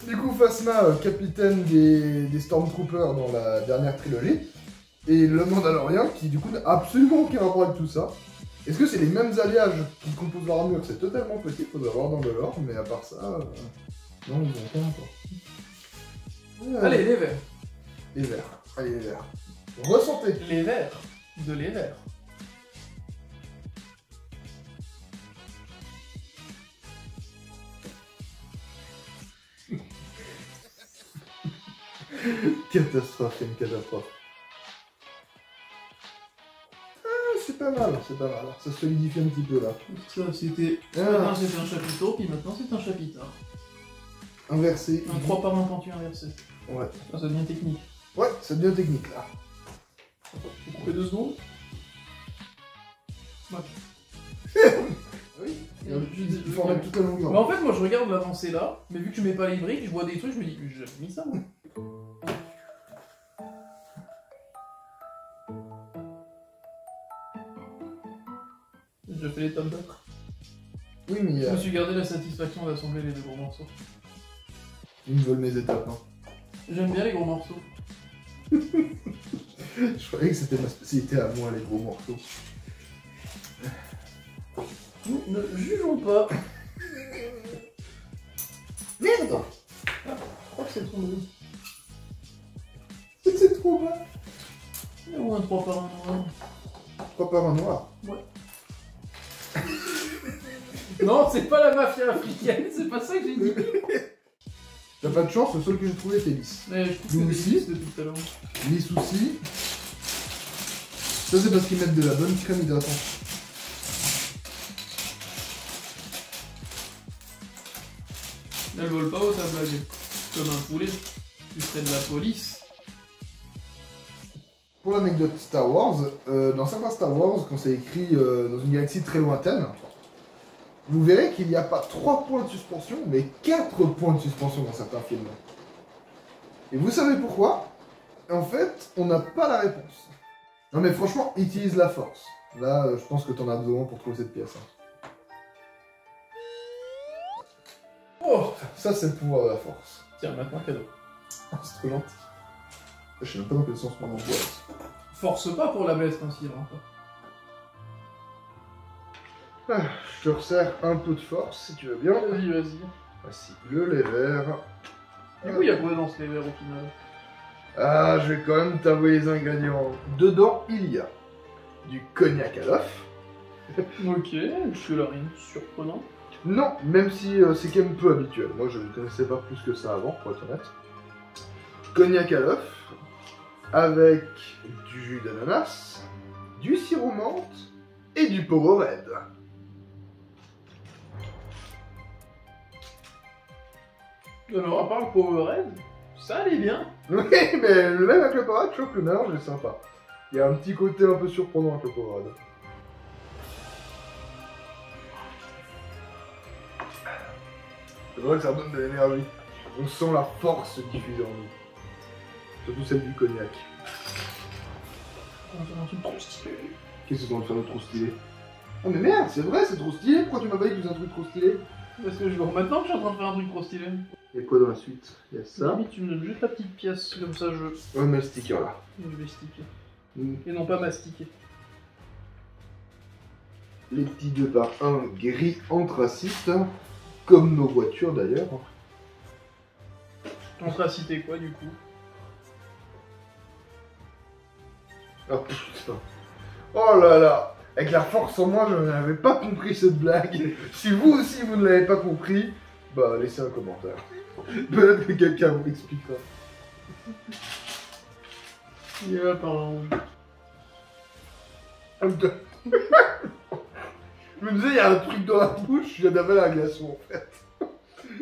Du coup, Phasma, capitaine des Stormtroopers dans la dernière trilogie, et le Mandalorien qui, du coup, n'a absolument aucun rapport avec tout ça. Est-ce que c'est les mêmes alliages qui composent l'armure? C'est totalement possible, faudrait voir dans de l'or, mais à part ça, non, ils ont aucun rapport. Allez, les verts. Les verts. Allez, les verts. Ressentez. Les verts. De les verts. Catastrophe, c'est une catastrophe. Ah, c'est pas mal, c'est pas mal. Ça se solidifie un petit peu là. Ça, c'était... Ah. Maintenant, c'était un chapiteau, puis maintenant, c'est un chapitre. Inversé. Un 3 par 1 pentu inversé. Ouais. Ça devient technique. Ouais, ça devient technique là. Faut couper 2 secondes. Ouais. Oui. Je- Il faut en mettre toute la longueur. Mais en fait, moi, je regarde l'avancée là, mais vu que je mets pas les briques, je vois des trucs, je me dis, j'ai jamais mis ça, moi. J'ai déjà fait les top d'autres. Oui, mais Je me suis gardé la satisfaction d'assembler les deux gros morceaux. ils me veulent mes étapes. Hein. J'aime bien les gros morceaux. Je croyais que c'était ma spécialité à moi, les gros morceaux. Nous ne jugeons pas. Merde! Je crois que c'est trop beau. C'est trop bas! Ou un 3 par 1 noir. 3 par 1 noir. Ouais. Non, c'est pas la mafia africaine, c'est pas ça que j'ai dit. T'as pas de chance, le seul que j'ai trouvé était lisse. Mais je trouve Nous que aussi. c'est de tout à l'heure. Lisse aussi. Ça, c'est parce qu'ils mettent de la bonne crème hydratante. Elles volent pas au tablage. Comme un poulet. Tu serais de la police. Pour l'anecdote Star Wars, dans certains Star Wars, quand c'est écrit dans une galaxie très lointaine, vous verrez qu'il n'y a pas 3 points de suspension, mais 4 points de suspension dans certains films. Et vous savez pourquoi? En fait, on n'a pas la réponse. Non mais franchement, utilise la force. Là, je pense que t'en as besoin pour trouver cette pièce. Hein. Oh, Ça, c'est le pouvoir de la force. tiens, maintenant cadeau. Oh, c'est trop gentil. Je sais même pas dans quel sens on envoie. Force pas pour la blesse, ainsi, hein. Ah, je te resserre un peu de force, si tu veux bien. Vas-y, vas-y. Voici le lait vert. Du coup, il y a quoi dans ce verre au final? Ah, je vais quand même t'avouer les ingrédients. Dedans, il y a du cognac à l'œuf. Ok, jusque-là rien de surprenant. Non, même si c'est quand même peu habituel. Moi, je ne connaissais pas plus que ça avant, pour être honnête. Cognac à l'œuf, avec du jus d'ananas, du sirop menthe et du Powerade. Alors, à part le Powerade, ça allait bien. Oui, mais le même avec le Powerade, je trouve que le mélange est sympa. Il y a un petit côté un peu surprenant avec le Powerade. C'est vrai que ça donne de l'énergie. On sent la force diffusée en nous. Surtout celle du cognac. On dirait un truc trop stylé. Qu'est-ce que c'est en train de faire de trop stylé? Oh mais merde, c'est vrai, c'est trop stylé. Pourquoi tu m'as pas dit que c'est un truc trop stylé? Parce que je vois maintenant que je suis en train de faire un truc trop stylé. Il y a quoi dans la suite? Il y a ça. Limite, tu me donnes juste la petite pièce, comme ça je... Ouais, mais le sticker là. Je vais sticker. Mm. Et non pas mastiquer. Les petits 2x1 gris anthracite, comme nos voitures d'ailleurs. Anthracité quoi du coup? Oh putain. Oh là là. Avec la force en moi, je n'avais pas compris cette blague. Si vous aussi vous ne l'avez pas compris, bah laissez un commentaire. Peut-être que quelqu'un vous l'expliquera. Il est là par là. Ah, putain. Je me disais, il y a un truc dans la bouche, j'avais un glaçon en fait.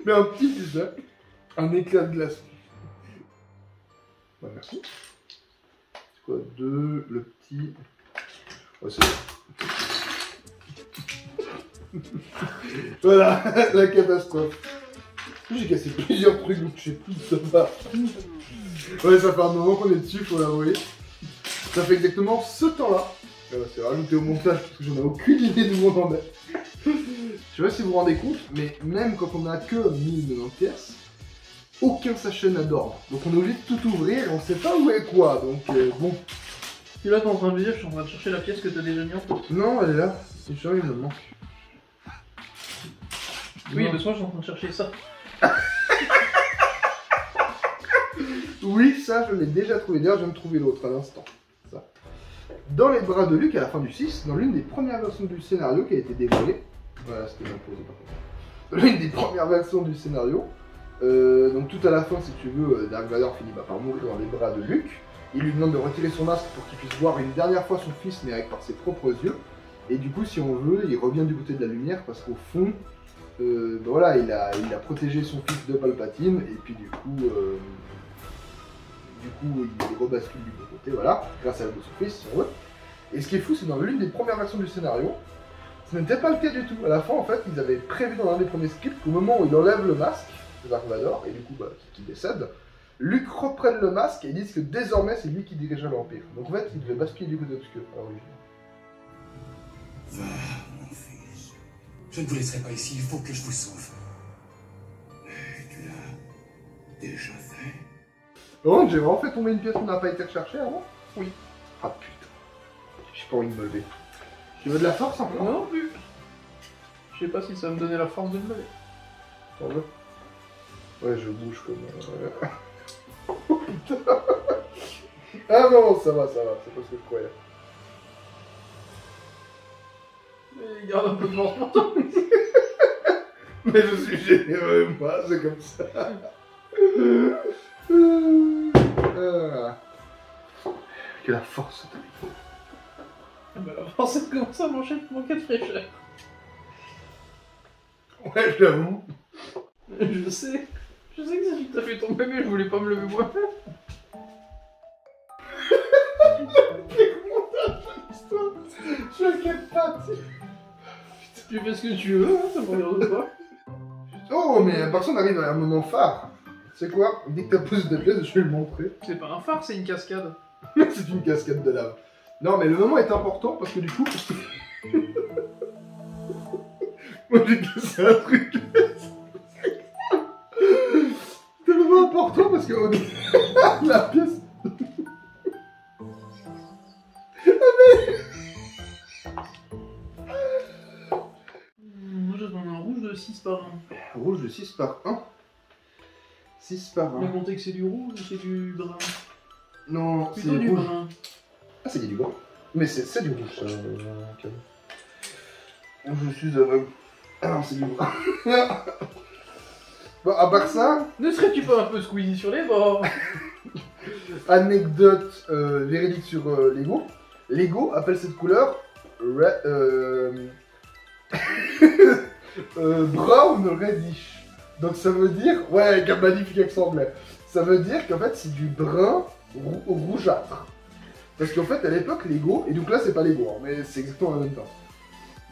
Mais un petit, tu sais. Un éclat de glaçon. Bah, merci. C'est quoi? 2, le petit. Oh, c'est bon. Voilà, la catastrophe. J'ai cassé plusieurs trucs, donc je sais plus où ça va. Ouais, ça fait un moment qu'on est dessus, faut l'avouer. Ça fait exactement ce temps-là. C'est rajouté au montage parce que j'en ai aucune idée d'où on en est. Je sais pas si vous vous rendez compte, mais même quand on a que 1090 pièces, aucun sachet n'a d'ordre. Donc on est obligé de tout ouvrir et on sait pas où est quoi. Donc bon. Et là t'es en train de me dire, je suis en train de chercher la pièce que t'as déjà mis en place. Non, elle est là. C'est sûr, il me manque. Oui, Non. parce que moi je suis en train de chercher ça. Oui, ça je l'ai déjà trouvé. D'ailleurs, je viens de trouver l'autre à l'instant. Ça. Dans les bras de Luke, à la fin du 6, dans l'une des premières versions du scénario qui a été dévoilée. Voilà, c'était bien posé par contre. Dans l'une des premières versions du scénario. Donc tout à la fin, si tu veux, Dark Vador finit par mourir dans les bras de Luke. Il lui demande de retirer son masque pour qu'il puisse voir une dernière fois son fils, mais avec par ses propres yeux. Et du coup, si on veut, il revient du côté de la lumière parce qu'au fond, ben voilà, il a protégé son fils de Palpatine et puis du coup, il rebascule du bon côté, voilà, grâce à l'aide de son fils, si on veut. Et ce qui est fou, c'est dans l'une des premières versions du scénario, ce n'était pas le cas du tout. À la fin, en fait, ils avaient prévu dans l'un des premiers scripts qu'au moment où il enlève le masque de Dark Vador et du coup, bah, qu'il décède, Luke reprenne le masque et ils disent que désormais c'est lui qui dirigeait l'Empire. Donc en fait, il devait basculer du côté obscur à l'origine. Va, mon fils. Je ne vous laisserai pas ici, il faut que je vous sauve. Mais tu l'as déjà fait. Oh, j'ai vraiment fait tomber une pièce qu'on n'a pas été recherchée avant? Oui. Ah putain. J'ai pas envie de me lever. Tu veux de la force encore? Non plus. Je sais pas si ça va me donner la force de me lever. T'en veux? Ouais, je bouge comme... Oh putain. Ah non, ça va, c'est pas ce que je croyais. Mais garde un peu de force pour toi. Mais je suis généreux, moi, c'est comme ça. Que la force t'as. Bah la force elle commence à manquer de fraîcheur. Ouais, je l'avoue. Je sais que c'est tout à fait tombé, mais je voulais pas me lever moi-même. Je suis à 4 pattes. Tu fais ce que tu veux, hein, ça me regarde pas. Oh, mais par contre, on arrive à un moment phare. C'est quoi? Dès que t'as posé ta pièce, je vais le montrer. C'est pas un phare, c'est une cascade. C'est une cascade de lave. Non, mais le moment est important parce que du coup. Moi j'ai cassé un truc. C'est le moment important parce que. La pièce. Moi j'attends un rouge de 6 par 1. Rouge de 6 par 1. 6 par On a 1. compté que c'est du rouge ou c'est du brun? Non, c'est Plutôt du rouge. brun. Ah, c'est du brun. Mais c'est du rouge, ça. Je suis aveugle. Ah non, c'est du brun. Bon, à part ça, Ne serais-tu pas un peu squeezie sur les bords? anecdote véridique sur Lego. Lego appelle cette couleur brown reddish. Donc ça veut dire... Ouais, avec un magnifique accent anglais. Ça veut dire qu'en fait, c'est du brun rougeâtre. Parce qu'en fait, à l'époque, Lego... Et donc là, c'est pas Lego, hein, mais c'est exactement en même temps.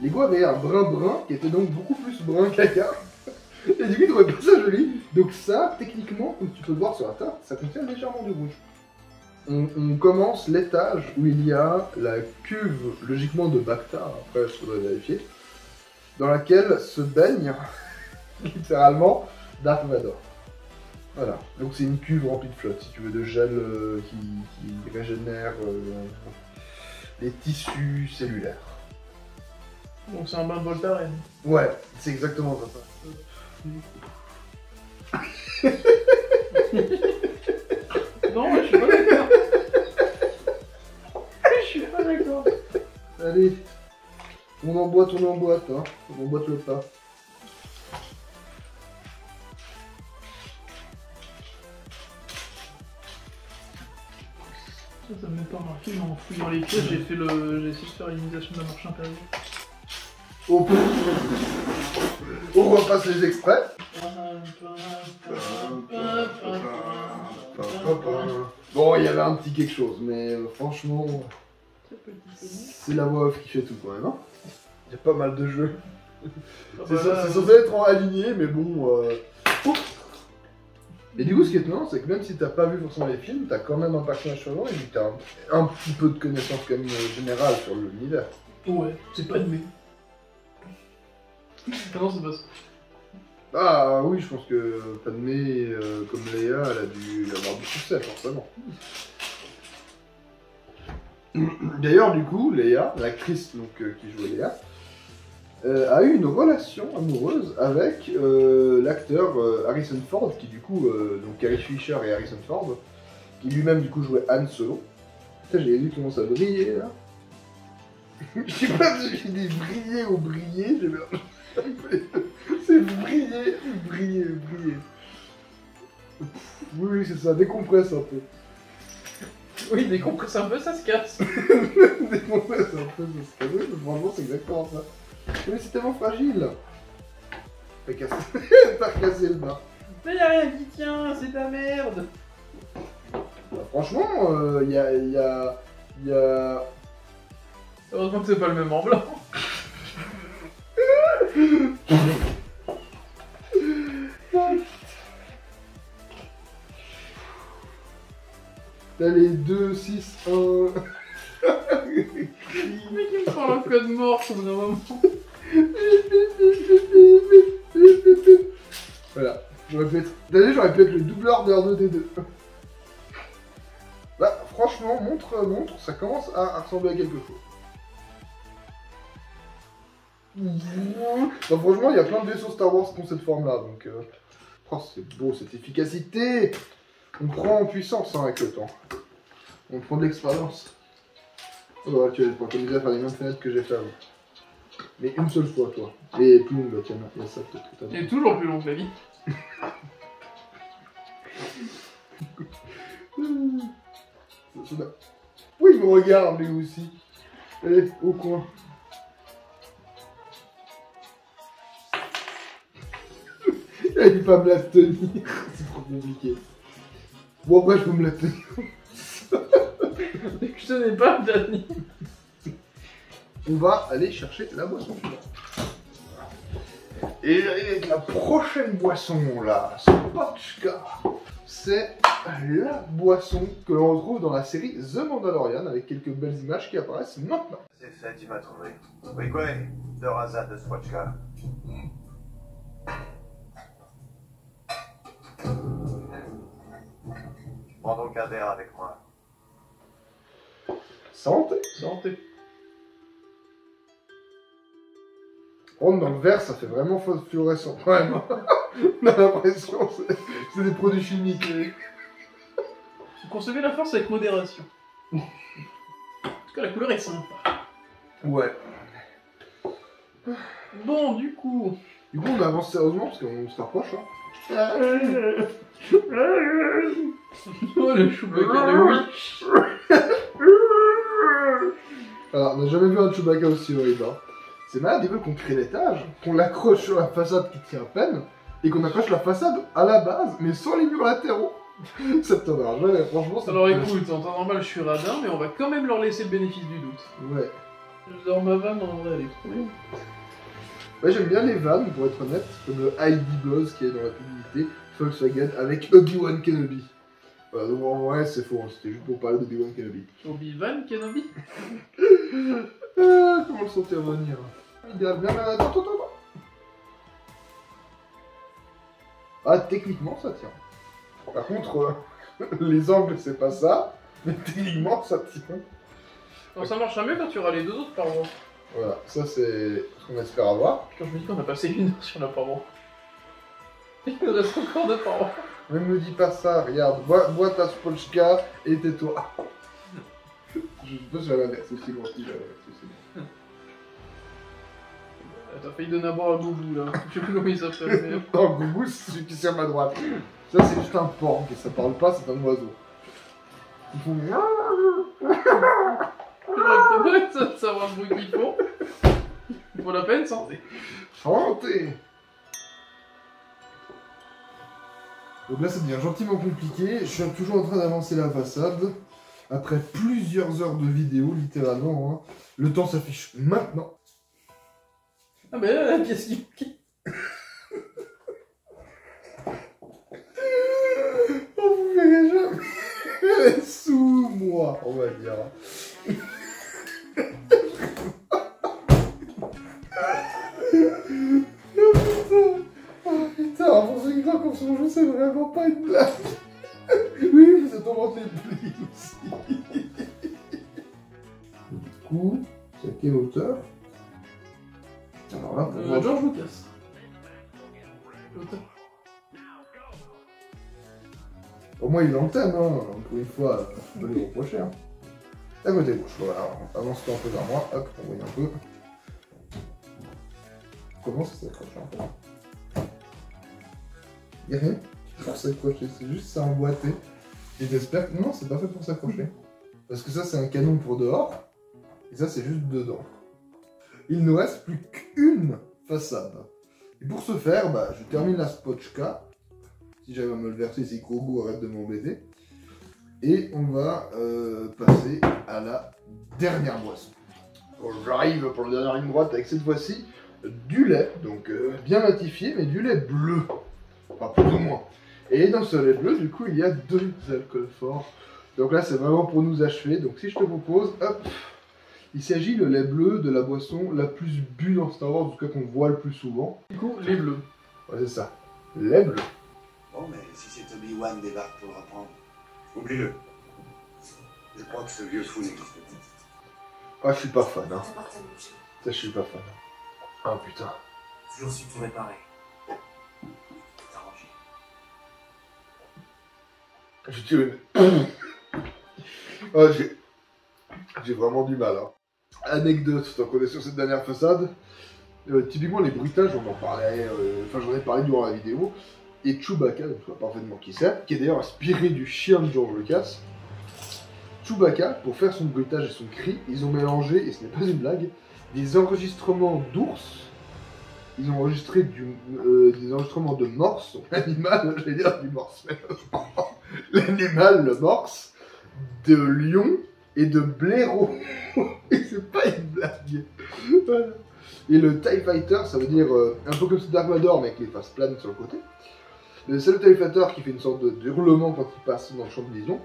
Lego avait un brun qui était donc beaucoup plus brun caca. Et du coup, il trouvait pas ça joli. Donc ça, techniquement, comme tu peux le voir sur la table, ça contient légèrement du rouge. On commence l'étage où il y a la cuve, logiquement de Bacta, après il faudrait vérifier, dans laquelle se baigne, littéralement, Dark Vador. Voilà, donc c'est une cuve remplie de flotte, si tu veux, de gel qui régénère les tissus cellulaires. Donc c'est un bain de Voltaren. Ouais, c'est exactement ça. Non, moi, je suis pas d'accord. Je suis pas d'accord. Allez, on emboîte, hein. On emboîte le pas. Ça me met pas remarqué, mais en fouillant les pièces, j'ai essayé de faire l'imitation de la marche impérieuse. Oh, on repasse les extraits. Bon, il y avait un petit quelque chose, mais franchement, c'est la voix off qui fait tout quand même, hein. Il y a pas mal de jeux. C'est censé être en aligné, mais bon... Et du coup, ce qui est étonnant, c'est que même si t'as pas vu forcément les films, t'as quand même un personnage suivant et t'as un petit peu de connaissance quand même générale sur l'univers. Ouais, c'est pas de mais. Non, c'est pas ça. Ah oui, je pense que Padmé, comme Leia, elle a dû avoir du succès, forcément. D'ailleurs, du coup, Leia, l'actrice qui jouait Leia, a eu une relation amoureuse avec l'acteur Harrison Ford, qui du coup, donc Carrie Fisher et Harrison Ford, qui lui-même du coup jouait Han Solo. Putain, j'ai vu comment ça brillait là. Je sais pas si j'ai dit briller ou briller, c'est briller. Oui, c'est ça, décompresse un peu. Oui, décompresse un peu, ça se casse. Décompresse un peu, ça se casse. Oui, mais franchement, c'est exactement ça. Mais c'est tellement fragile. T'as cassé le bas. Mais y'a rien qui tient, c'est ta merde. Bah, franchement, y a... Heureusement que c'est pas le même en blanc. T'as les 2, 6, 1... Mais qui me prend un code mort sur un moment. Voilà. J'aurais pu être le doubleur de R2D2. Bah, franchement, montre, ça commence à ressembler à quelque chose. Bah, franchement, il y a plein de vaisseaux Star Wars qui ont cette forme-là, donc... Oh, c'est beau, cette efficacité. On prend en puissance hein, avec le temps. On prend de l'expérience. Oh, tu vas être t'amuser à faire les mêmes fenêtres que j'ai fait avant. Mais une seule fois, toi. Et plus longue, tiens, il y a ça peut-être que t'as. Et toujours plus long que la vie. Oui, il me regarde lui aussi. Allez, au coin. Il peut pas me la tenir. C'est trop compliqué. Bon, après, je peux me la tenir. Et que je tenais pas, Danny. On va aller chercher la boisson suivante. Et avec la prochaine boisson là, Spotchka, c'est la boisson que l'on retrouve dans la série The Mandalorian avec quelques belles images qui apparaissent maintenant. C'est fait, tu m'as trouvé. Oui, quoi, de Razat de Swatchka. Prends donc un verre avec moi. Santé. Santé. Prendre dans le verre, ça fait vraiment fluorescent. Ouais, on a l'impression que c'est des produits chimiques. Consommez la force avec modération. En tout cas, la couleur est sympa. Ouais. Bon, du coup, on avance sérieusement parce qu'on se rapproche. Hein. oh le Chewbacca de Wish. Alors, on n'a jamais vu un Chewbacca aussi horrible. Hein. C'est malade, ils veulent qu'on crée l'étage, qu'on l'accroche sur la façade qui tient à peine, et qu'on accroche la façade à la base, mais sans les murs latéraux. Ça te donnera jamais, franchement. Ça Alors écoute, en temps normal, je suis radin, mais on va quand même leur laisser le bénéfice du doute. Ouais. Dans ma vanne, en vrai, elle est trop bien. Ouais, j'aime bien les vannes, pour être honnête, comme le ID Buzz qui est dans la publicité Volkswagen avec Obi-Wan Kenobi. Voilà, donc en vrai, c'est faux, hein, c'était juste pour parler d'Obi-Wan Kenobi. Obi-Wan Kenobi. Comment le sentir venir? Il a bien... Attends. Ah, techniquement, ça tient. Par contre, les angles, c'est pas ça, mais techniquement, ça tient. Alors, ça marchera mieux quand tu auras les deux autres parois. Voilà, ça c'est ce qu'on espère avoir. Quand je me dis qu'on a passé 1 heure sur la paroi. Il nous reste encore 2 parois. Ne me dis pas ça, regarde, bois ta spolchka et tais-toi. Je peux faire l'inverse aussi, moi aussi, T'as failli donner à boire à Gougou là. Je sais plus comment il s'appelle. Mais... Non, Gougou, c'est celui qui est sur ma droite. Ça, c'est juste un porc, et ça parle pas, c'est un oiseau. Ils font... Ça savoir le bruit qu'ils font. Il faut la peine, santé. Santé. Donc là, ça devient gentiment compliqué. Je suis toujours en train d'avancer la façade. Après plusieurs heures de vidéo, littéralement. Hein. Le temps s'affiche maintenant. Ah mais là, la pièce qui... Vous verrez jamais. Elle est sous moi, on va dire. Oh putain, pour ceux qui croient qu'on se joue, c'est vraiment pas une blague. Oui, vous êtes en vente les plis aussi. Du coup, c'est à quelle hauteur? Alors là, pour voir... George Lucas. L'auteur. Au moins, il l'antenne, hein. Pour une fois, on peut lui reprocher. Hein. À côté gauche, voilà. Avance-toi un peu vers moi. Hop, on voit un peu. Comment ça s'accroche un peu? Y'a rien pour s'accrocher, c'est juste ça emboîté. Et j'espère que... Non, c'est pas fait pour s'accrocher. Parce que ça, c'est un canon pour dehors. Et ça, c'est juste dedans. Il ne reste plus qu'une façade. Et pour ce faire, bah, je termine la spotchka. Si j'arrive à me le verser, c'est Grogu, arrête de m'embêter. Et on va passer à la dernière boisson. Bon, j'arrive pour la dernière ligne droite avec cette fois-ci du lait, donc bien matifié, mais du lait bleu. Enfin, plus ou moins. Et dans ce lait bleu, du coup, il y a 2 alcools forts. Donc là, c'est vraiment pour nous achever. Donc si je te propose, hop, il s'agit le lait bleu de la boisson la plus bu dans Star Wars, en tout cas qu'on voit le plus souvent. Du coup, les bleus. Ouais, c'est ça. Lait bleu. Bon, mais si c'est Obi-Wan débarque pour apprendre. Oublie-le. Je crois que ce vieux fou n'existe pas. Ah, je suis pas fan, hein. Ça, je suis pas fan. Ah, putain. Toujours su tout réparer. Tout arranger. Je tire une... Ah, j'ai vraiment du mal, hein. Anecdote, donc on est sur cette dernière façade. Typiquement, les bruitages, on en parlait... Enfin, j'en ai parlé durant la vidéo. Et Chewbacca, donc je vois parfaitement qui c'est, qui est d'ailleurs inspiré du chien de George Lucas. Chewbacca, pour faire son bruitage et son cri, ils ont mélangé, et ce n'est pas une blague, des enregistrements d'ours. Ils ont enregistré des enregistrements de morse, donc l'animal, j'allais dire du morse, mais l'animal, le morse, de lion et de blaireau. Et c'est pas une blague. Voilà. Et le TIE Fighter, ça veut dire un peu comme ce Dark Vador, mais avec les faces planes sur le côté. C'est le TIE Fighter qui fait une sorte de hurlement quand il passe dans le champ de vision.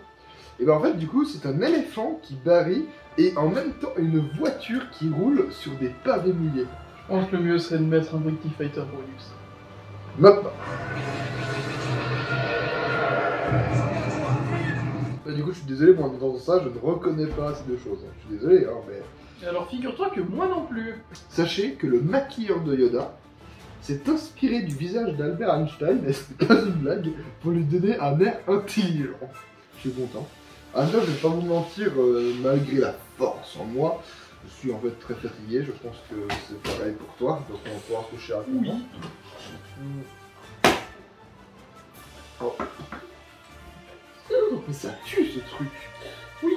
Et ben en fait, du coup, c'est un éléphant qui barille et en même temps une voiture qui roule sur des pavés mouillés. Je pense que le mieux serait de mettre un TIE Fighter pour Lux. Maintenant. Bah, du coup, je suis désolé pour en disant ça, je ne reconnais pas ces deux choses. Je suis désolé, hein, mais... Et alors, figure-toi que moi non plus. Sachez que le maquilleur de Yoda s'est inspiré du visage d'Albert Einstein, et c'est pas une blague, pour lui donner un air intelligent. Je suis content. En même temps, je vais pas vous mentir, malgré la force en moi, je suis en fait très fatigué, je pense que c'est pareil pour toi, donc on va pouvoir se coucher rapidement. Oui. Oh. Mais ça tue ce truc. Oui.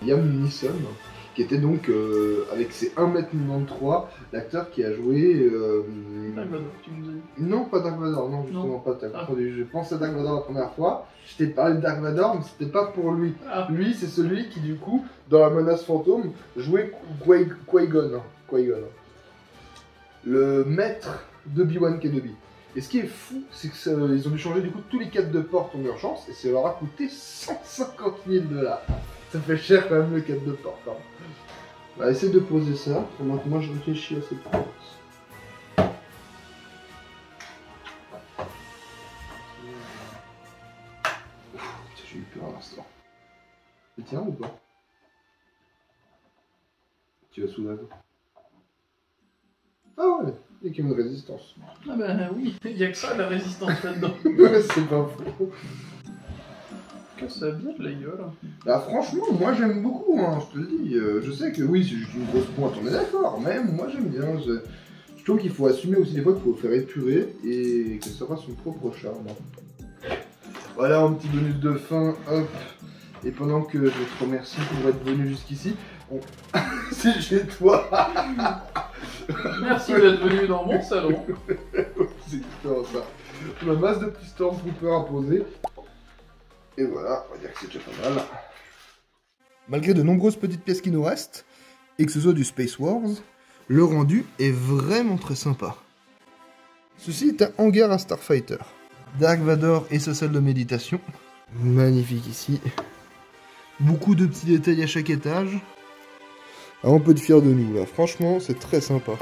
Liam Neeson qui était donc, avec ses 1m93, l'acteur qui a joué... Dark Vador, tu nous as dit. Non, pas Dark Vador, non, justement Non. pas. T'as Ah. confondu. Je pense à Dark Vador la première fois. Je t'ai parlé de Dark Vador, mais c'était pas pour lui. Ah. Lui, c'est celui qui, du coup, dans La Menace Fantôme, jouait Qui-Gon. Le maître d'Obi-Wan Kenobi. Et ce qui est fou, c'est qu'ils ont dû changer du coup tous les cadres de porte en urgence, et ça leur a coûté 150 000 $. Ça fait cher quand même le cadre de porte. Hein. On va essayer de poser ça, pendant que moi je réfléchis à cette porte. J'ai eu peur à l'instant. Tu tiens ou pas? Tu vas soulager. Ah ouais, il y a quand même une résistance. Ah ben oui, il n'y a que ça la résistance là-dedans. C'est pas faux. Que ça a bien de la gueule. Bah franchement, moi j'aime beaucoup, hein, je te le dis. Je sais que oui, c'est juste une grosse pointe, on est d'accord. Même moi j'aime bien. Je trouve qu'il faut assumer aussi des fois qu'il faut faire épurer et que ça fasse son propre charme. Voilà, un petit bonus de fin, hop. Et pendant que je te remercie pour être venu jusqu'ici, c'est chez toi. Merci d'être venu dans mon salon. C'est exactement ça. Ma masse de petits Stormtroopers à poser. Et voilà, on va dire que c'est déjà pas mal. Malgré de nombreuses petites pièces qui nous restent, et que ce soit du Space Wars, le rendu est vraiment très sympa. Ceci est un hangar à Starfighter. Dark Vador et sa salle de méditation. Magnifique ici. Beaucoup de petits détails à chaque étage. Ah, on peut être fier de nous là, franchement c'est très sympa.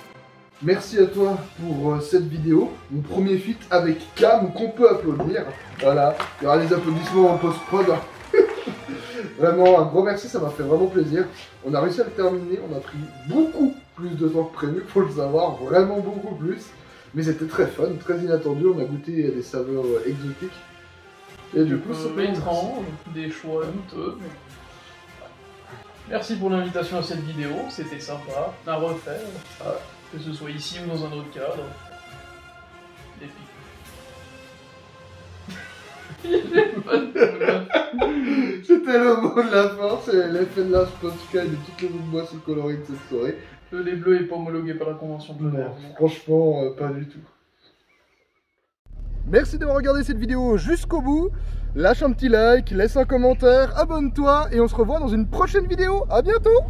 Merci à toi pour cette vidéo, mon premier feat avec Cam qu'on peut applaudir. Voilà, il y aura des applaudissements en post-prod. Vraiment un gros merci, ça m'a fait vraiment plaisir. On a réussi à le terminer, on a pris beaucoup plus de temps que prévu, faut le savoir, vraiment beaucoup plus. Mais c'était très fun, très inattendu, on a goûté à des saveurs exotiques. Et du coup, C'est étrange, des choix douteux. Mais... Merci pour l'invitation à cette vidéo, c'était sympa, à refaire, que ce soit ici ou dans un autre cadre. Et puis... C'était le mot de la fin, c'est l'effet de la Spotsky de toutes les autres boissons colorées de cette soirée. Le lait bleu est pas homologué par la convention de l'honneur. Franchement, pas du tout. Merci d'avoir regardé cette vidéo jusqu'au bout. Lâche un petit like, laisse un commentaire, abonne-toi et on se revoit dans une prochaine vidéo. À bientôt!